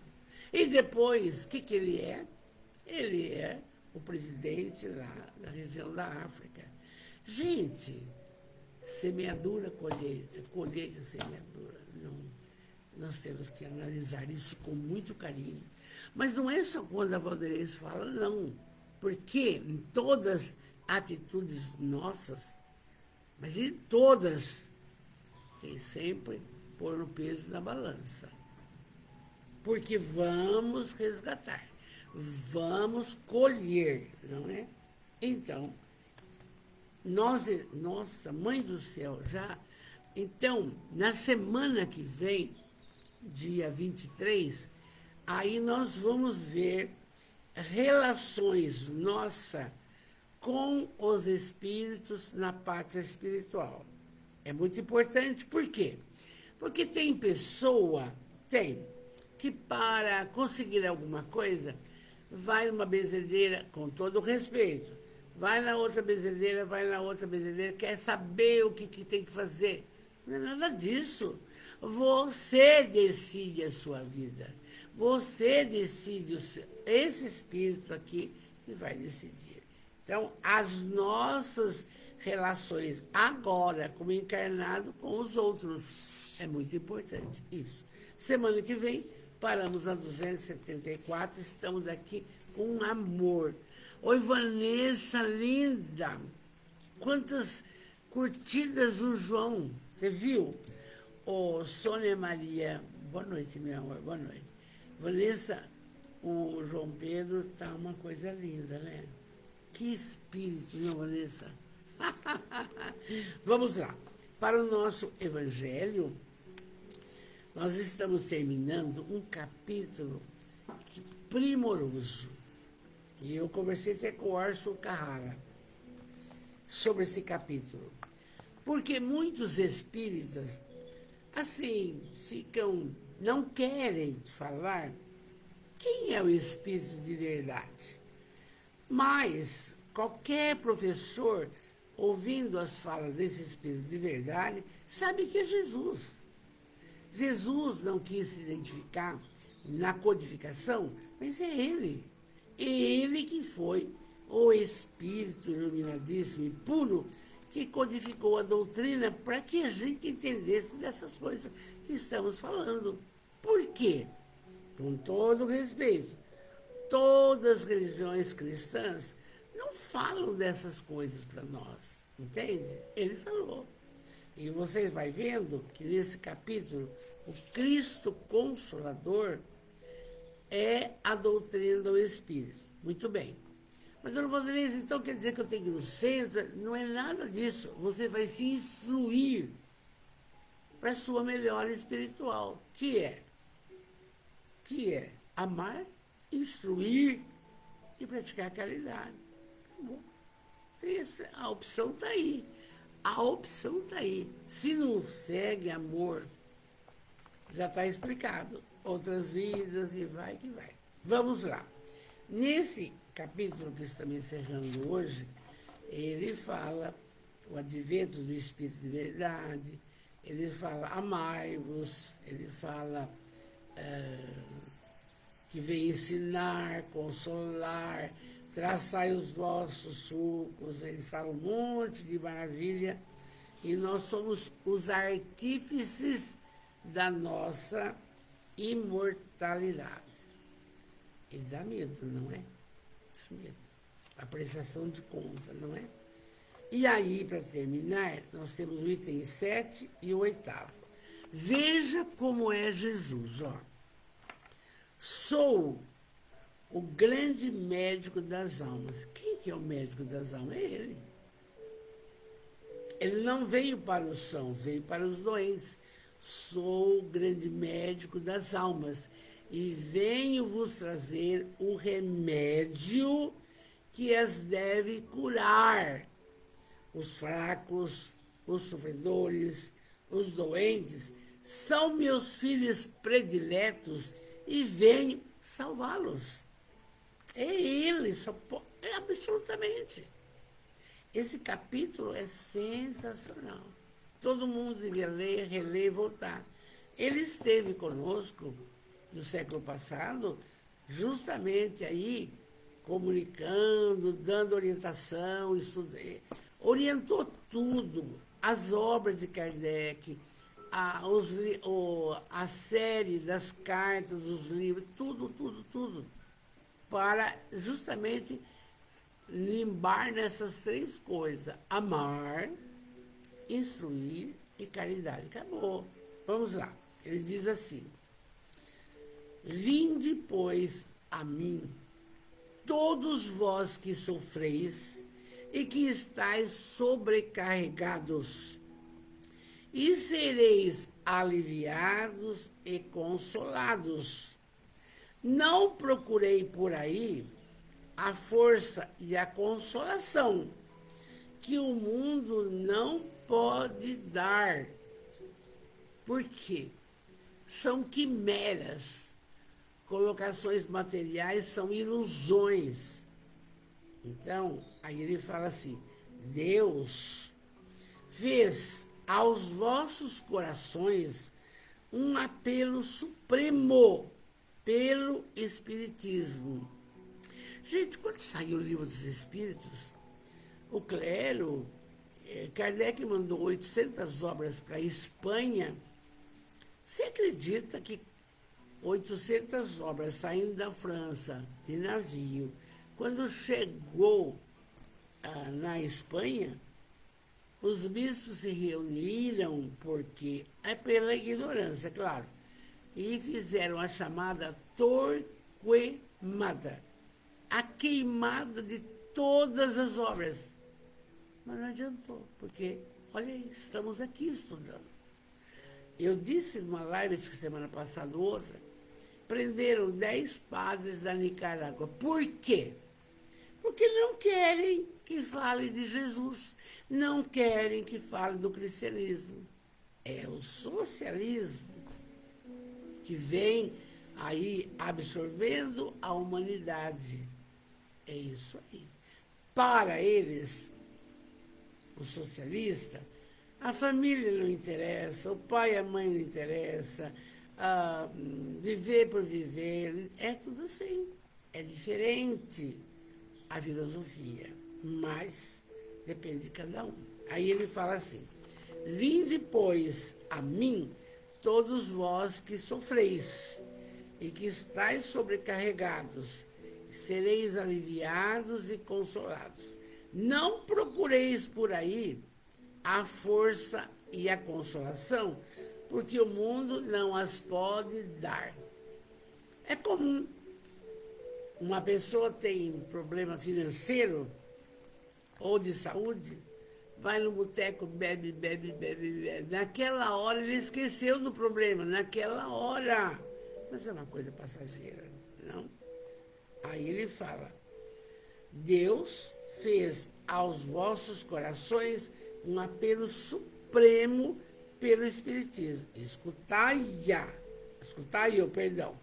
E depois, o que ele é? Ele é o presidente lá da região da África. Gente, semeadura, colheita, colheita, semeadura. Não. Nós temos que analisar isso com muito carinho. Mas não é só quando a Valdeirês fala, não. Porque em todas as atitudes nossas, mas em todas, tem sempre pôr o peso na balança. Porque vamos resgatar, vamos colher, não é? Então, nossa, Mãe do Céu, já... Então, na semana que vem, dia 23, aí nós vamos ver relações nossa com os espíritos na pátria espiritual. É muito importante, por quê? Porque tem pessoa, que para conseguir alguma coisa, vai numa benzedeira, com todo o respeito, vai na outra benzedeira, quer saber o que tem que fazer. Não é nada disso. Você decide a sua vida. Você decide, esse espírito aqui que vai decidir. Então, as nossas relações agora, como encarnado, com os outros. É muito importante isso. Semana que vem, paramos a 274, estamos aqui com amor. Oi, Vanessa, linda! Quantas curtidas o João, você viu? Ô, Sônia Maria, boa noite, meu amor, boa noite. Vanessa, o João Pedro tá uma coisa linda, né? Que espírito, não, Vanessa? Vamos lá. Para o nosso evangelho, nós estamos terminando um capítulo primoroso. E eu conversei até com o Arson Carrara sobre esse capítulo. Porque muitos espíritas, assim, não querem falar quem é o espírito de verdade. Mas qualquer professor, ouvindo as falas desse espírito de verdade, sabe que é Jesus. Jesus não quis se identificar na codificação, mas é ele. É ele que foi o Espírito iluminadíssimo e puro que codificou a doutrina para que a gente entendesse dessas coisas que estamos falando. Por quê? Com todo respeito, todas as religiões cristãs não falam dessas coisas para nós, entende? Ele falou. E você vai vendo que nesse capítulo, o Cristo Consolador é a doutrina do Espírito. Muito bem. Mas, dona Vanessa, então quer dizer que eu tenho que ir no centro? Não é nada disso. Você vai se instruir para a sua melhora espiritual, que é amar, instruir e praticar a caridade. Tá bom. A opção está aí. A opção está aí. Se não segue amor, já está explicado. Outras vidas, e vai que vai. Vamos lá. Nesse capítulo que estamos encerrando hoje, ele fala o advento do Espírito de Verdade, ele fala amai-vos, ele fala que vem ensinar, consolar, traçai os vossos sulcos, ele fala um monte de maravilha, e nós somos os artífices da nossa imortalidade. E dá medo, não é? Dá medo. A prestação de conta, não é? E aí, para terminar, nós temos o item 7 e o 8º. Veja como é Jesus, ó. Sou o grande médico das almas. Quem que é o médico das almas? É ele. Ele não veio para os sãos, veio para os doentes. Sou o grande médico das almas e venho vos trazer o remédio que as deve curar. Os fracos, os sofredores, os doentes são meus filhos prediletos e venho salvá-los. É ele, absolutamente. Esse capítulo é sensacional. Todo mundo devia ler, reler e voltar. Ele esteve conosco no século passado, justamente aí, comunicando, dando orientação, orientou tudo, as obras de Kardec, a série das cartas, dos livros, tudo, para justamente limbar nessas três coisas: amar, instruir e caridade. Acabou. Vamos lá. Ele diz assim: vinde, pois, a mim, todos vós que sofreis e que estáis sobrecarregados, e sereis aliviados e consolados. Não procurei por aí a força e a consolação que o mundo não pode dar. Por quê? São quimeras. Colocações materiais são ilusões. Então, aí ele fala assim: Deus fez aos vossos corações um apelo supremo pelo Espiritismo. Gente, quando saiu o Livro dos Espíritos, o clero, Kardec mandou 800 obras para a Espanha. Você acredita que 800 obras saindo da França de navio, quando chegou na Espanha, os bispos se reuniram, porque é pela ignorância, claro, e fizeram a chamada torquemada, a queimada de todas as obras. Mas não adiantou, porque, olha aí, estamos aqui estudando. Eu disse numa live semana passada, outra, prenderam 10 padres da Nicarágua. Por quê? Porque não querem que fale de Jesus, não querem que fale do cristianismo. É o socialismo que vem aí absorvendo a humanidade. É isso aí. Para eles, o socialista, a família não interessa, o pai e a mãe não interessa, viver por viver, é tudo assim. É diferente a filosofia, mas depende de cada um. Aí ele fala assim: vinde, pois, a mim, todos vós que sofreis e que estáis sobrecarregados, sereis aliviados e consolados. Não procureis por aí a força e a consolação, porque o mundo não as pode dar. É comum. Uma pessoa tem problema financeiro ou de saúde, vai no boteco, bebe. Naquela hora ele esqueceu do problema, naquela hora. Mas é uma coisa passageira, não? Aí ele fala: Deus fez aos vossos corações um apelo supremo pelo Espiritismo. Escutai-o, perdão.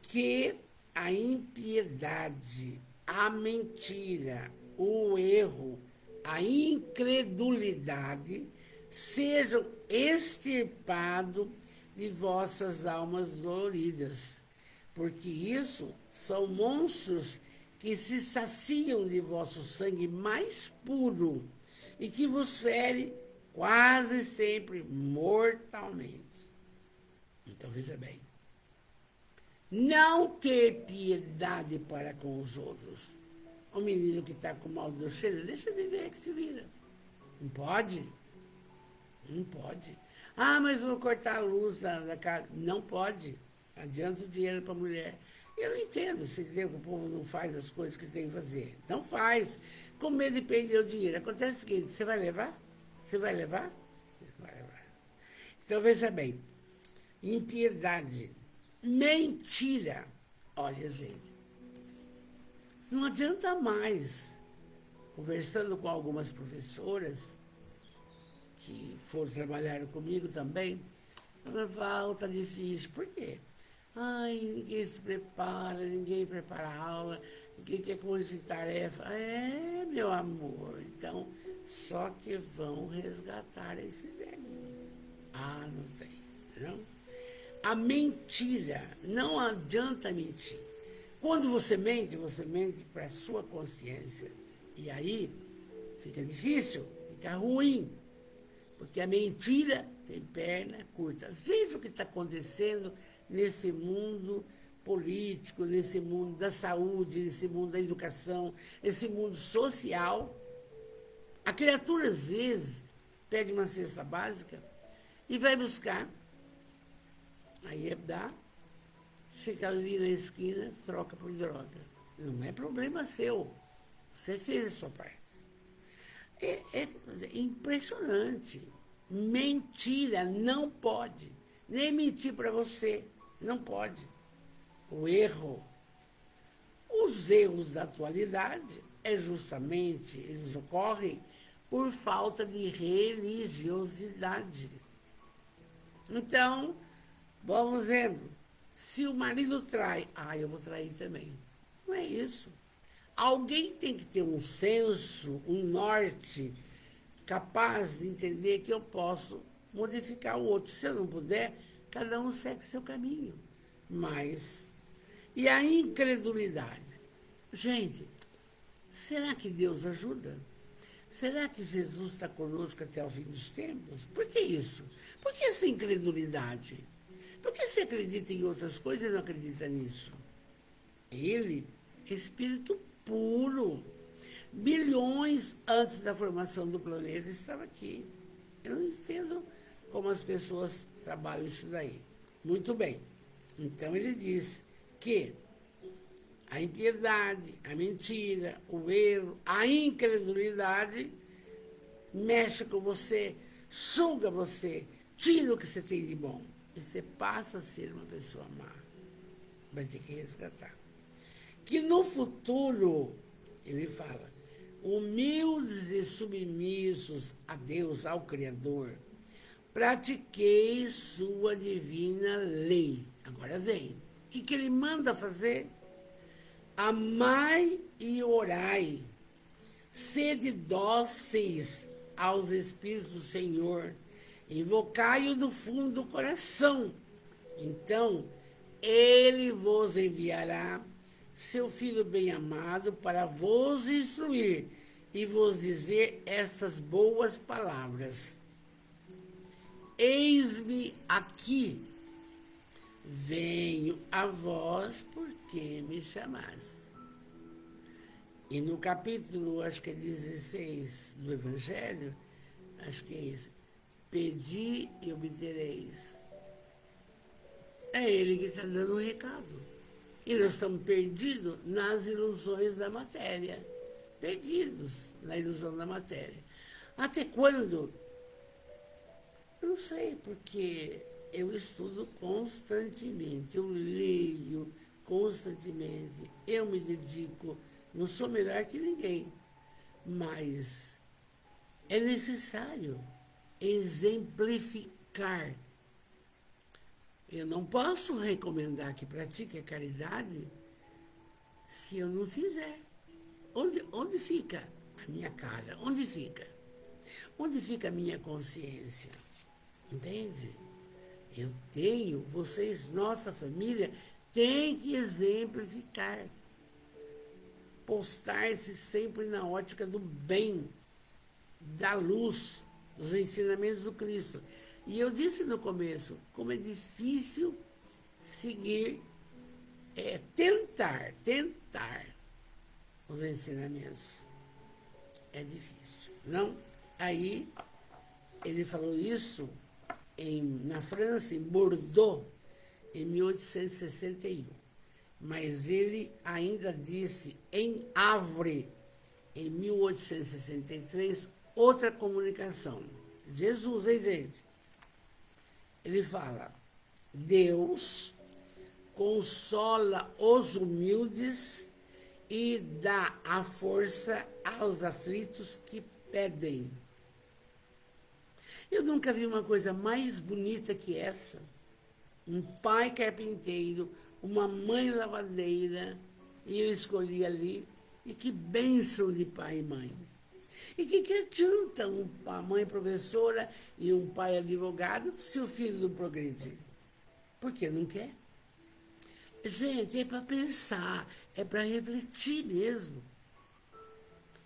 Que a impiedade, a mentira, o erro, a incredulidade sejam extirpados de vossas almas doloridas, porque isso são monstros que se saciam de vosso sangue mais puro e que vos fere quase sempre mortalmente. Então veja bem, não ter piedade para com os outros. O menino que está com mal do cheiro, deixa viver que se vira. Não pode? Não pode. Ah, mas vou cortar a luz da casa. Não pode. Adianta o dinheiro para a mulher. Eu não entendo se que o povo não faz as coisas que tem que fazer. Não faz. Com medo de perder o dinheiro. Acontece o seguinte: você vai levar? Você vai levar? Você vai levar. Então veja bem: impiedade, mentira. Olha, gente, não adianta mais. Conversando com algumas professoras que foram trabalhar comigo também, ela fala: tá difícil. Por quê? Ai, ninguém se prepara, ninguém prepara a aula, ninguém quer corrigir tarefa. É, meu amor, então, só que vão resgatar esse velho. Ah, não sei, não? A mentira, não adianta mentir. Quando você mente para a sua consciência. E aí fica difícil, fica ruim. porque a mentira tem perna curta. Veja o que está acontecendo nesse mundo político, nesse mundo da saúde, nesse mundo da educação, nesse mundo social. A criatura, às vezes, pede uma cesta básica e vai buscar. Aí dá, chega ali na esquina, troca por droga. Não é problema seu. Você fez a sua parte. É impressionante. Mentira não pode. Nem mentir para você. Não pode. O erro. Os erros da atualidade justamente, eles ocorrem por falta de religiosidade. Então, bom exemplo, se o marido trai, eu vou trair também. Não é isso. Alguém tem que ter um senso, um norte, capaz de entender que eu posso modificar o outro. Se eu não puder, cada um segue seu caminho. Mas, e a incredulidade? Gente, será que Deus ajuda? Será que Jesus está conosco até o fim dos tempos? Por que isso? Por que essa incredulidade? Por que você acredita em outras coisas e não acredita nisso? Ele é espírito puro. Bilhões antes da formação do planeta estava aqui. Eu não entendo como as pessoas trabalham isso daí. Muito bem. Então ele diz que a impiedade, a mentira, o erro, a incredulidade mexe com você, suga você, tira o que você tem de bom. E você passa a ser uma pessoa má. Vai ter que resgatar. Que no futuro, ele fala, humildes e submissos a Deus, ao Criador, pratiquei sua divina lei. Agora vem. O que ele manda fazer? Amai e orai, sede dóceis aos Espíritos do Senhor, invocai-o do fundo do coração. Então, ele vos enviará seu Filho bem-amado para vos instruir e vos dizer essas boas palavras. Eis-me aqui, venho a vós porque me chamaste. E no capítulo, acho que é 16 do Evangelho, acho que é esse, pedi e obtereis. É ele que está dando o recado. E nós estamos perdidos nas ilusões da matéria. Perdidos na ilusão da matéria. Até quando? Eu não sei, porque eu estudo constantemente, eu leio constantemente, eu me dedico, não sou melhor que ninguém, mas é necessário exemplificar. Eu não posso recomendar que pratique a caridade se eu não fizer. Onde fica a minha cara? Onde fica? Onde fica a minha consciência? Entende? Eu tenho, vocês, nossa família, tem que exemplificar. Postar-se sempre na ótica do bem, da luz, dos ensinamentos do Cristo. E eu disse no começo, como é difícil seguir, tentar os ensinamentos. É difícil, não? Aí, ele falou isso na França, em Bordeaux, em 1861. Mas ele ainda disse em Havre, em 1863, outra comunicação. Jesus, hein, gente? Ele fala, Deus consola os humildes e dá a força aos aflitos que pedem. Eu nunca vi uma coisa mais bonita que essa. Um pai carpinteiro, uma mãe lavadeira, e eu escolhi ali. E que bênção de pai e mãe. E que adianta uma mãe professora e um pai advogado se o filho não progredir? Porque não quer. Gente, é para pensar, é para refletir mesmo.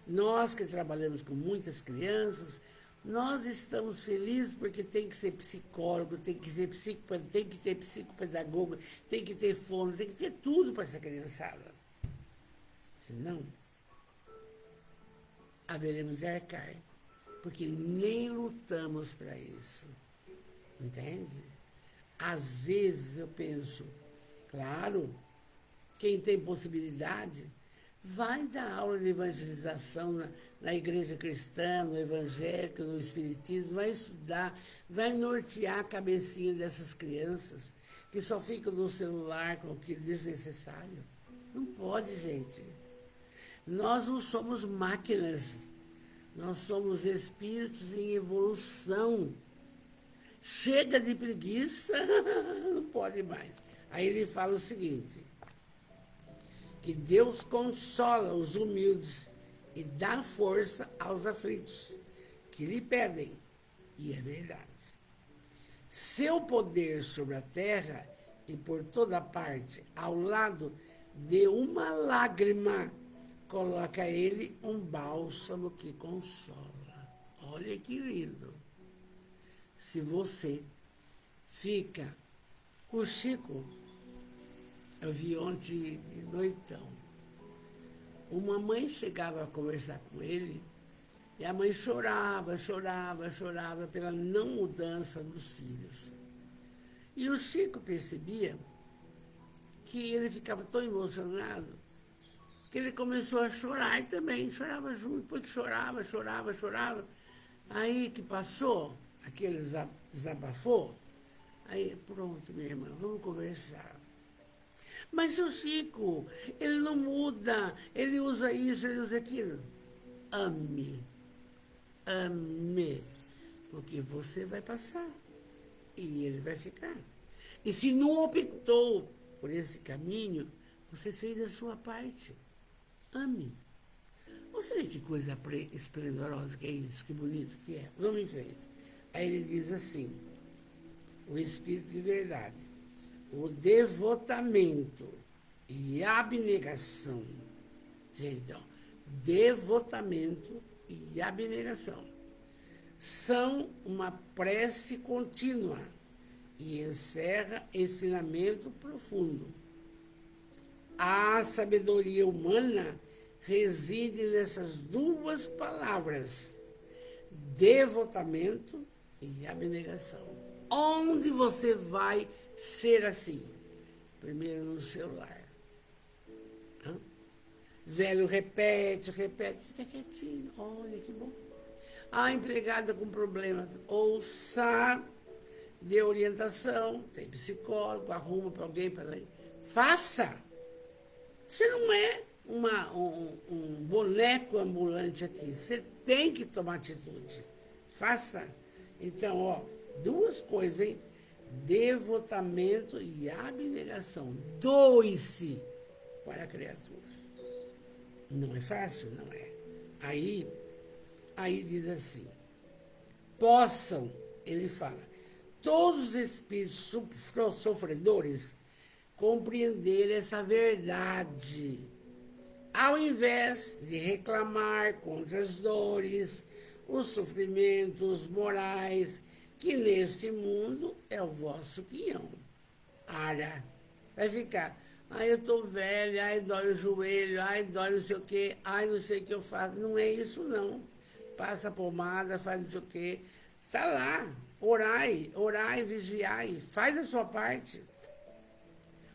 Nós que trabalhamos com muitas crianças, Nós estamos felizes porque tem que ser psicólogo, tem que ter psicopedagogo, tem que ter fono, tem que ter tudo para essa criançada. Senão, haveremos de arcar, porque nem lutamos para isso. Entende? Às vezes eu penso, claro, quem tem possibilidade, vai dar aula de evangelização na igreja cristã, no evangélico, no espiritismo, vai estudar, vai nortear a cabecinha dessas crianças que só ficam no celular com aquilo desnecessário. Não pode, gente. Nós não somos máquinas, nós somos espíritos em evolução. Chega de preguiça, não pode mais. Aí ele fala o seguinte, que Deus consola os humildes e dá força aos aflitos, que lhe pedem, e é verdade. Seu poder sobre a terra e por toda parte, ao lado de uma lágrima, coloca ele um bálsamo que consola. Olha que lindo. Se você fica... O Chico, eu vi ontem de noitão, uma mãe chegava a conversar com ele e a mãe chorava pela não mudança dos filhos. E o Chico percebia que ele ficava tão emocionado que ele começou a chorar também, chorava junto, porque chorava. Aí que passou, aquele desabafou, aí pronto, minha irmã, vamos conversar. Mas o Chico, ele não muda, ele usa isso, ele usa aquilo. Ame, porque você vai passar e ele vai ficar. E se não optou por esse caminho, você fez a sua parte. Ame. Você vê que coisa esplendorosa que é isso, que bonito que é. Vamos em frente. Aí ele diz assim, o Espírito de verdade, o devotamento e abnegação. Gente, ó, devotamento e abnegação são uma prece contínua e encerra ensinamento profundo. A sabedoria humana reside nessas duas palavras, devotamento e abnegação. Onde você vai ser assim? Primeiro no celular. Velho repete, fica quietinho, olha que bom. A empregada com problemas, ouça, dê orientação, tem psicólogo, arruma para alguém para ler. Faça! Você não é um boneco ambulante aqui, você tem que tomar atitude. Faça! Então, ó, duas coisas, hein? Devotamento e abnegação. Doe-se para a criatura. Não é fácil, não é. Aí diz assim, possam, ele fala, todos os espíritos sofredores compreender essa verdade, ao invés de reclamar contra as dores, os sofrimentos morais, que neste mundo é o vosso guião. Ara, vai ficar, ai, eu tô velha, ai, dói o joelho, ai, dói não sei o quê, ai, não sei o que eu faço. Não é isso, não. Passa a pomada, faz não sei o quê. Está lá, orai, vigiai, faz a sua parte.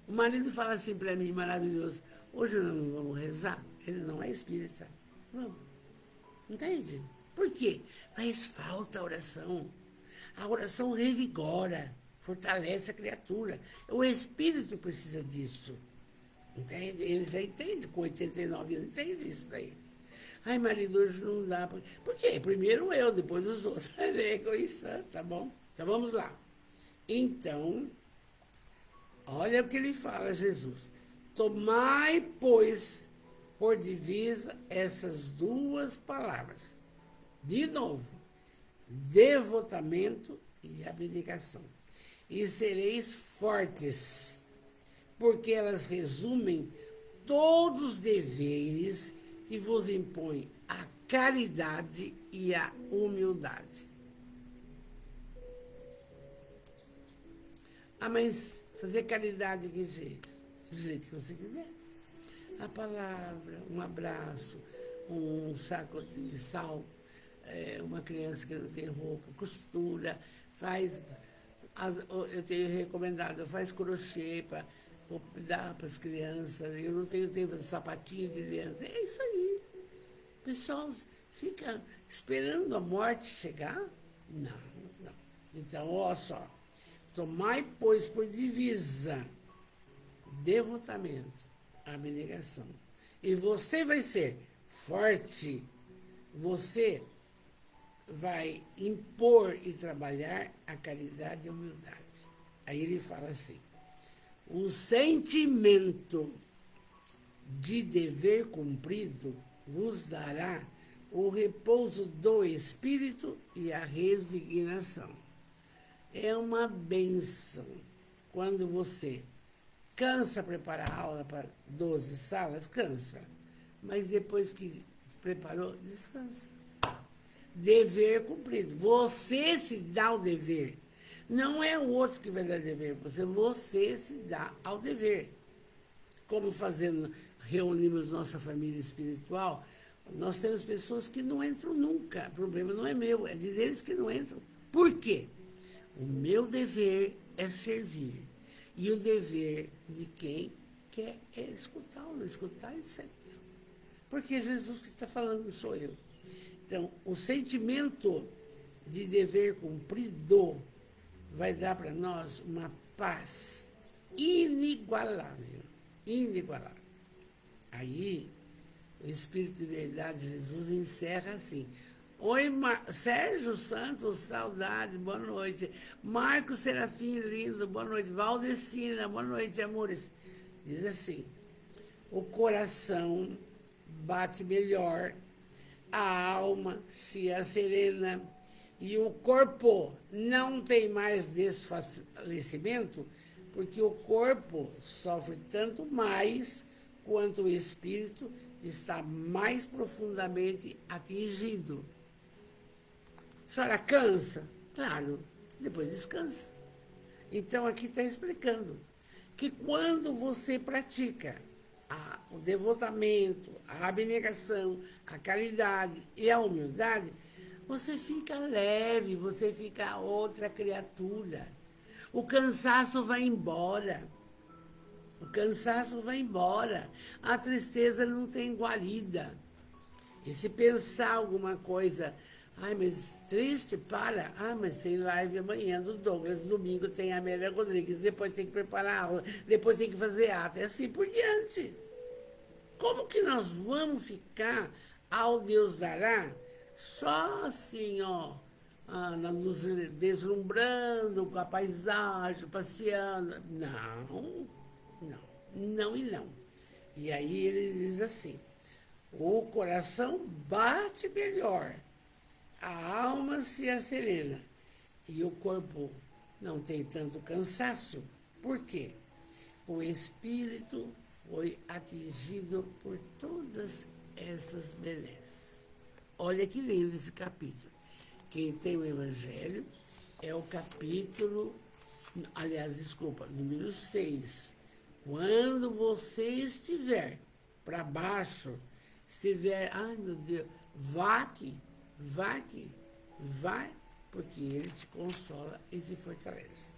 O marido fala assim para mim, maravilhoso, hoje nós não vamos rezar? Ele não é espírita. Vamos. Entende? Por quê? Faz falta a oração. A oração revigora, fortalece a criatura. O espírito precisa disso. Entende? Ele já entende, com 89 anos, entende isso daí. Ai, marido, hoje não dá. Por quê? Primeiro eu, depois os outros. Ele é egoísta, tá bom? Então vamos lá. Então, olha o que ele fala, Jesus. Tomai, pois, por divisa essas duas palavras. De novo, devotamento e abnegação. E sereis fortes, porque elas resumem todos os deveres que vos impõe a caridade e a humildade. Ah, mas fazer caridade de que jeito? Do jeito que você quiser. A palavra, um abraço, um saco de sal, uma criança que não tem roupa, costura, faz. Eu tenho recomendado, faz crochê para dar para as crianças. Eu não tenho tempo de sapatinho de criança. É isso aí. O pessoal fica esperando a morte chegar? Não, não. Então, olha só. Tomai, pois, por divisa devotamento, abnegação. E você vai ser forte. Você vai impor e trabalhar a caridade e a humildade. Aí ele fala assim, o sentimento de dever cumprido vos dará o repouso do espírito e a resignação. É uma bênção quando você cansa preparar a aula para 12 salas, cansa. Mas depois que preparou, descansa. Dever cumprido. Você se dá o dever. Não é o outro que vai dar dever para você, você se dá ao dever. Como fazendo, reunimos nossa família espiritual, nós temos pessoas que não entram nunca. O problema não é meu, é deles que não entram. Por quê? O meu dever é servir. E o dever de quem quer é escutá-lo, escutar, etc. Porque Jesus que está falando, sou eu. Então, o sentimento de dever cumprido vai dar para nós uma paz inigualável. Inigualável. Aí, o Espírito de Verdade, Jesus, encerra assim. Oi, Sérgio Santos, saudade, boa noite. Marcos Serafim, lindo, boa noite. Valdecina, boa noite, amores. Diz assim, o coração bate melhor, a alma se acerena e o corpo não tem mais desfalecimento, porque o corpo sofre tanto mais quanto o espírito está mais profundamente atingido. A senhora cansa? Claro, depois descansa. Então, aqui está explicando que quando você pratica o devotamento, a abnegação, a caridade e a humildade, você fica leve, você fica outra criatura. O cansaço vai embora. O cansaço vai embora. A tristeza não tem guarida. E se pensar alguma coisa, ai, mas triste, para. Ah, mas tem live amanhã do Douglas, domingo tem a Amélia Rodrigues, depois tem que preparar a aula, depois tem que fazer ato, e assim por diante. Como que nós vamos ficar ao Deus dará só assim, ó, nos deslumbrando com a paisagem, passeando? Não, não, não e não. E aí ele diz assim, o coração bate melhor, a alma se acelera e o corpo não tem tanto cansaço. Por quê? O espírito foi atingido por todas essas benesses. Olha que lindo esse capítulo. Quem tem o Evangelho é o capítulo, aliás, desculpa, número 6. Quando você estiver para baixo, estiver, ai meu Deus, vai, porque ele te consola e te fortalece.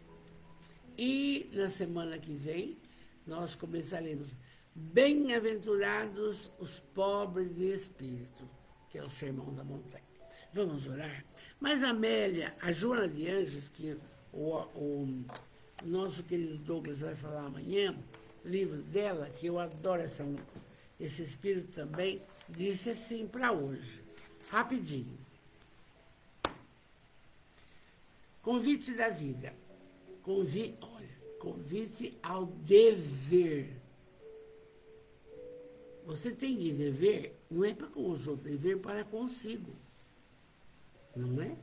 E na semana que vem, nós começaremos bem-aventurados os pobres de espírito, que é o Sermão da Montanha. Vamos orar? Mas a Amélia, a Joana de Anjos, que o nosso querido Douglas vai falar amanhã, livro dela, que eu adoro esse espírito também, disse assim para hoje, rapidinho. Convite da vida. Convite ao dever. Você tem de dever, não é para com os outros, dever para consigo. Não é?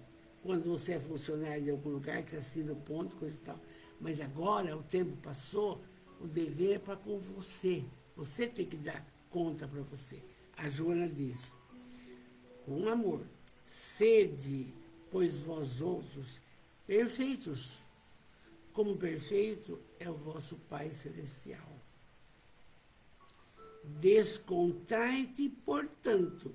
Quando você é funcionário de algum lugar, que assina o ponto, coisa e tal. Mas agora, o tempo passou, o dever é para com você. Você tem que dar conta para você. A Joana diz, com amor. Sede, pois vós outros, perfeitos, como perfeito é o vosso Pai Celestial. Descontrai-te, portanto,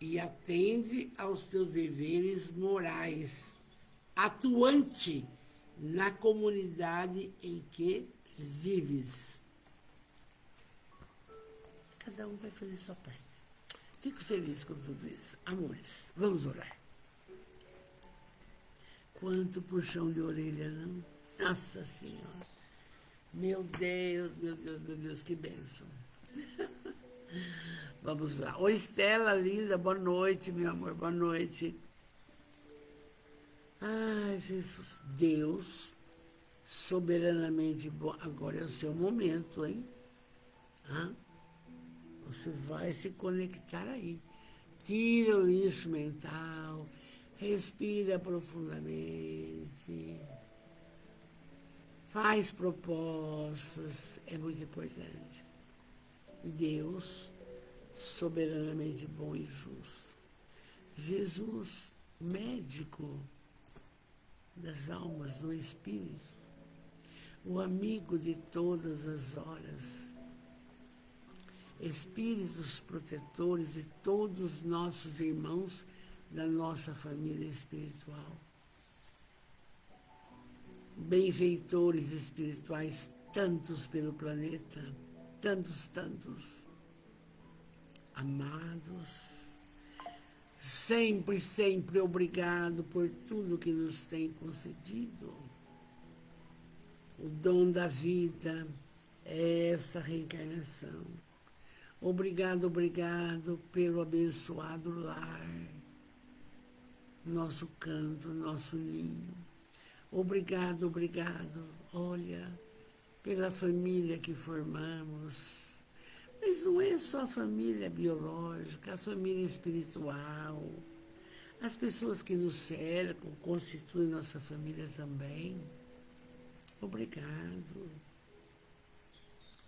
e atende aos teus deveres morais, atuante na comunidade em que vives. Cada um vai fazer sua parte. Fico feliz com tudo isso. Amores, vamos orar. Quanto puxão de orelha, não? Nossa Senhora. Meu Deus, meu Deus, meu Deus, que bênção. Vamos lá. Oi, Estela, linda, boa noite, meu amor, boa noite. Ai, Jesus, Deus, soberanamente bom. Agora é o seu momento, hein? Você vai se conectar aí. Tira o lixo mental, respira profundamente, faz propostas, é muito importante. Deus, soberanamente bom e justo. Jesus, médico das almas, do espírito, o amigo de todas as horas, espíritos protetores de todos os nossos irmãos da nossa família espiritual, benfeitores espirituais, tantos pelo planeta, tantos, amados, sempre, sempre obrigado por tudo que nos tem concedido. O dom da vida é essa reencarnação. Obrigado, obrigado pelo abençoado lar, nosso canto, nosso ninho. Obrigado, obrigado, olha, pela família que formamos. Mas não é só a família biológica, a família espiritual. As pessoas que nos cercam constituem nossa família também. Obrigado.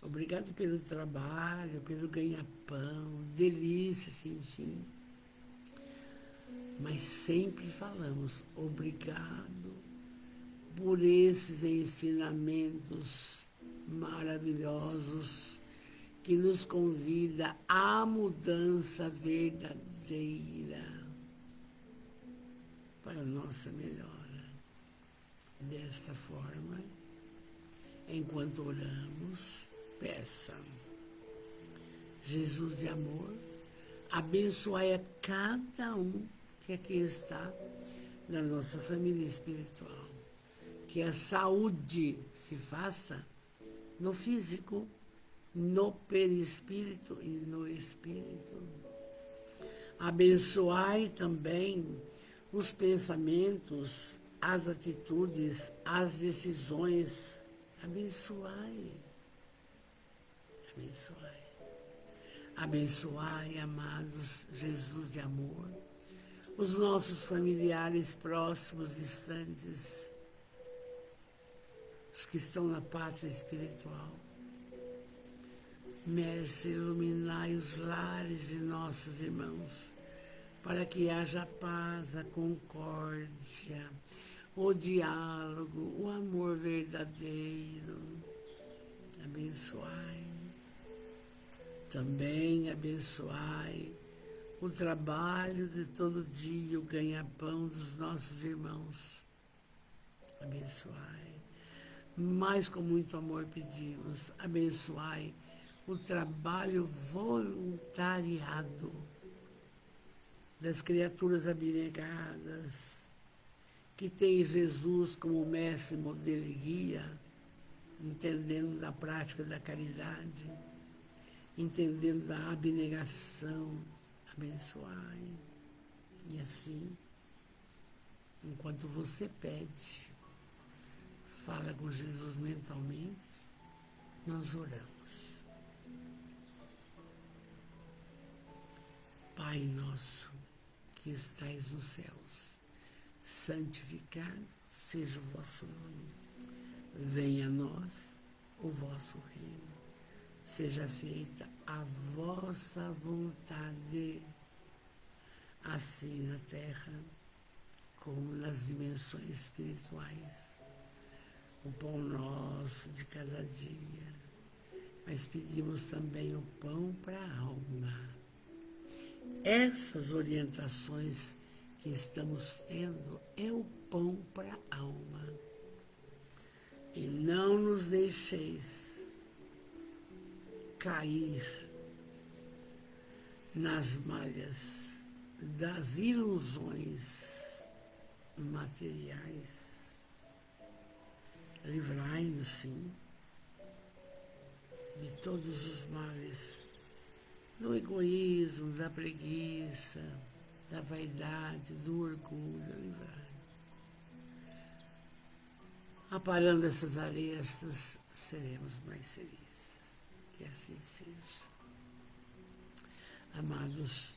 Obrigado pelo trabalho, pelo ganha-pão, delícias, enfim. Mas sempre falamos obrigado por esses ensinamentos maravilhosos que nos convida à mudança verdadeira para a nossa melhora. Desta forma, enquanto oramos, peça. Jesus de amor, abençoai a cada um que aqui está na nossa família espiritual. Que a saúde se faça no físico, no perispírito e no espírito. Abençoai também os pensamentos, as atitudes, as decisões. Abençoai. Abençoai. Abençoai, amados Jesus de amor, os nossos familiares próximos, distantes, os que estão na pátria espiritual. Mestre, iluminai os lares de nossos irmãos, para que haja paz, a concórdia, o diálogo, o amor verdadeiro. Abençoai. Também abençoai o trabalho de todo dia, o ganha-pão dos nossos irmãos. Abençoai. Mas com muito amor pedimos, abençoai o trabalho voluntariado das criaturas abnegadas, que tem Jesus como mestre, modelo e guia, entendendo da prática da caridade, entendendo da abnegação. Abençoai. E assim, enquanto você pede, fala com Jesus mentalmente, nós oramos. Pai nosso, que estais nos céus, santificado seja o vosso nome. Venha a nós o vosso reino. Seja feita a vossa vontade, assim na terra como nas dimensões espirituais. O pão nosso de cada dia, mas pedimos também o pão para a alma. Essas orientações que estamos tendo é o pão para a alma. E não nos deixeis cair nas malhas das ilusões materiais. Livrai-nos, sim, de todos os males, do egoísmo, da preguiça, da vaidade, do orgulho, livrai. Aparando essas arestas, seremos mais felizes. Que assim seja. Amados,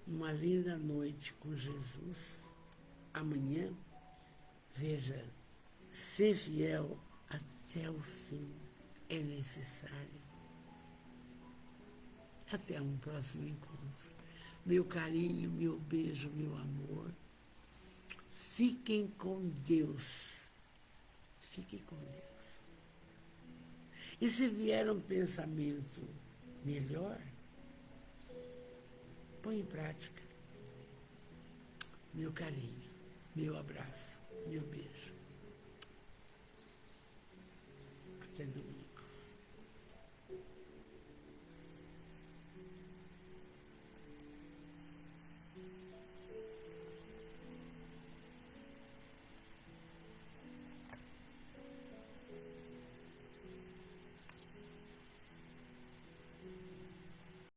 uma linda noite com Jesus. Amanhã, veja, ser fiel até o fim é necessário. Até um próximo encontro. Meu carinho, meu beijo, meu amor. Fiquem com Deus. Fiquem com Deus. E se vier um pensamento melhor, põe em prática. Meu carinho, meu abraço, meu beijo. Até domingo.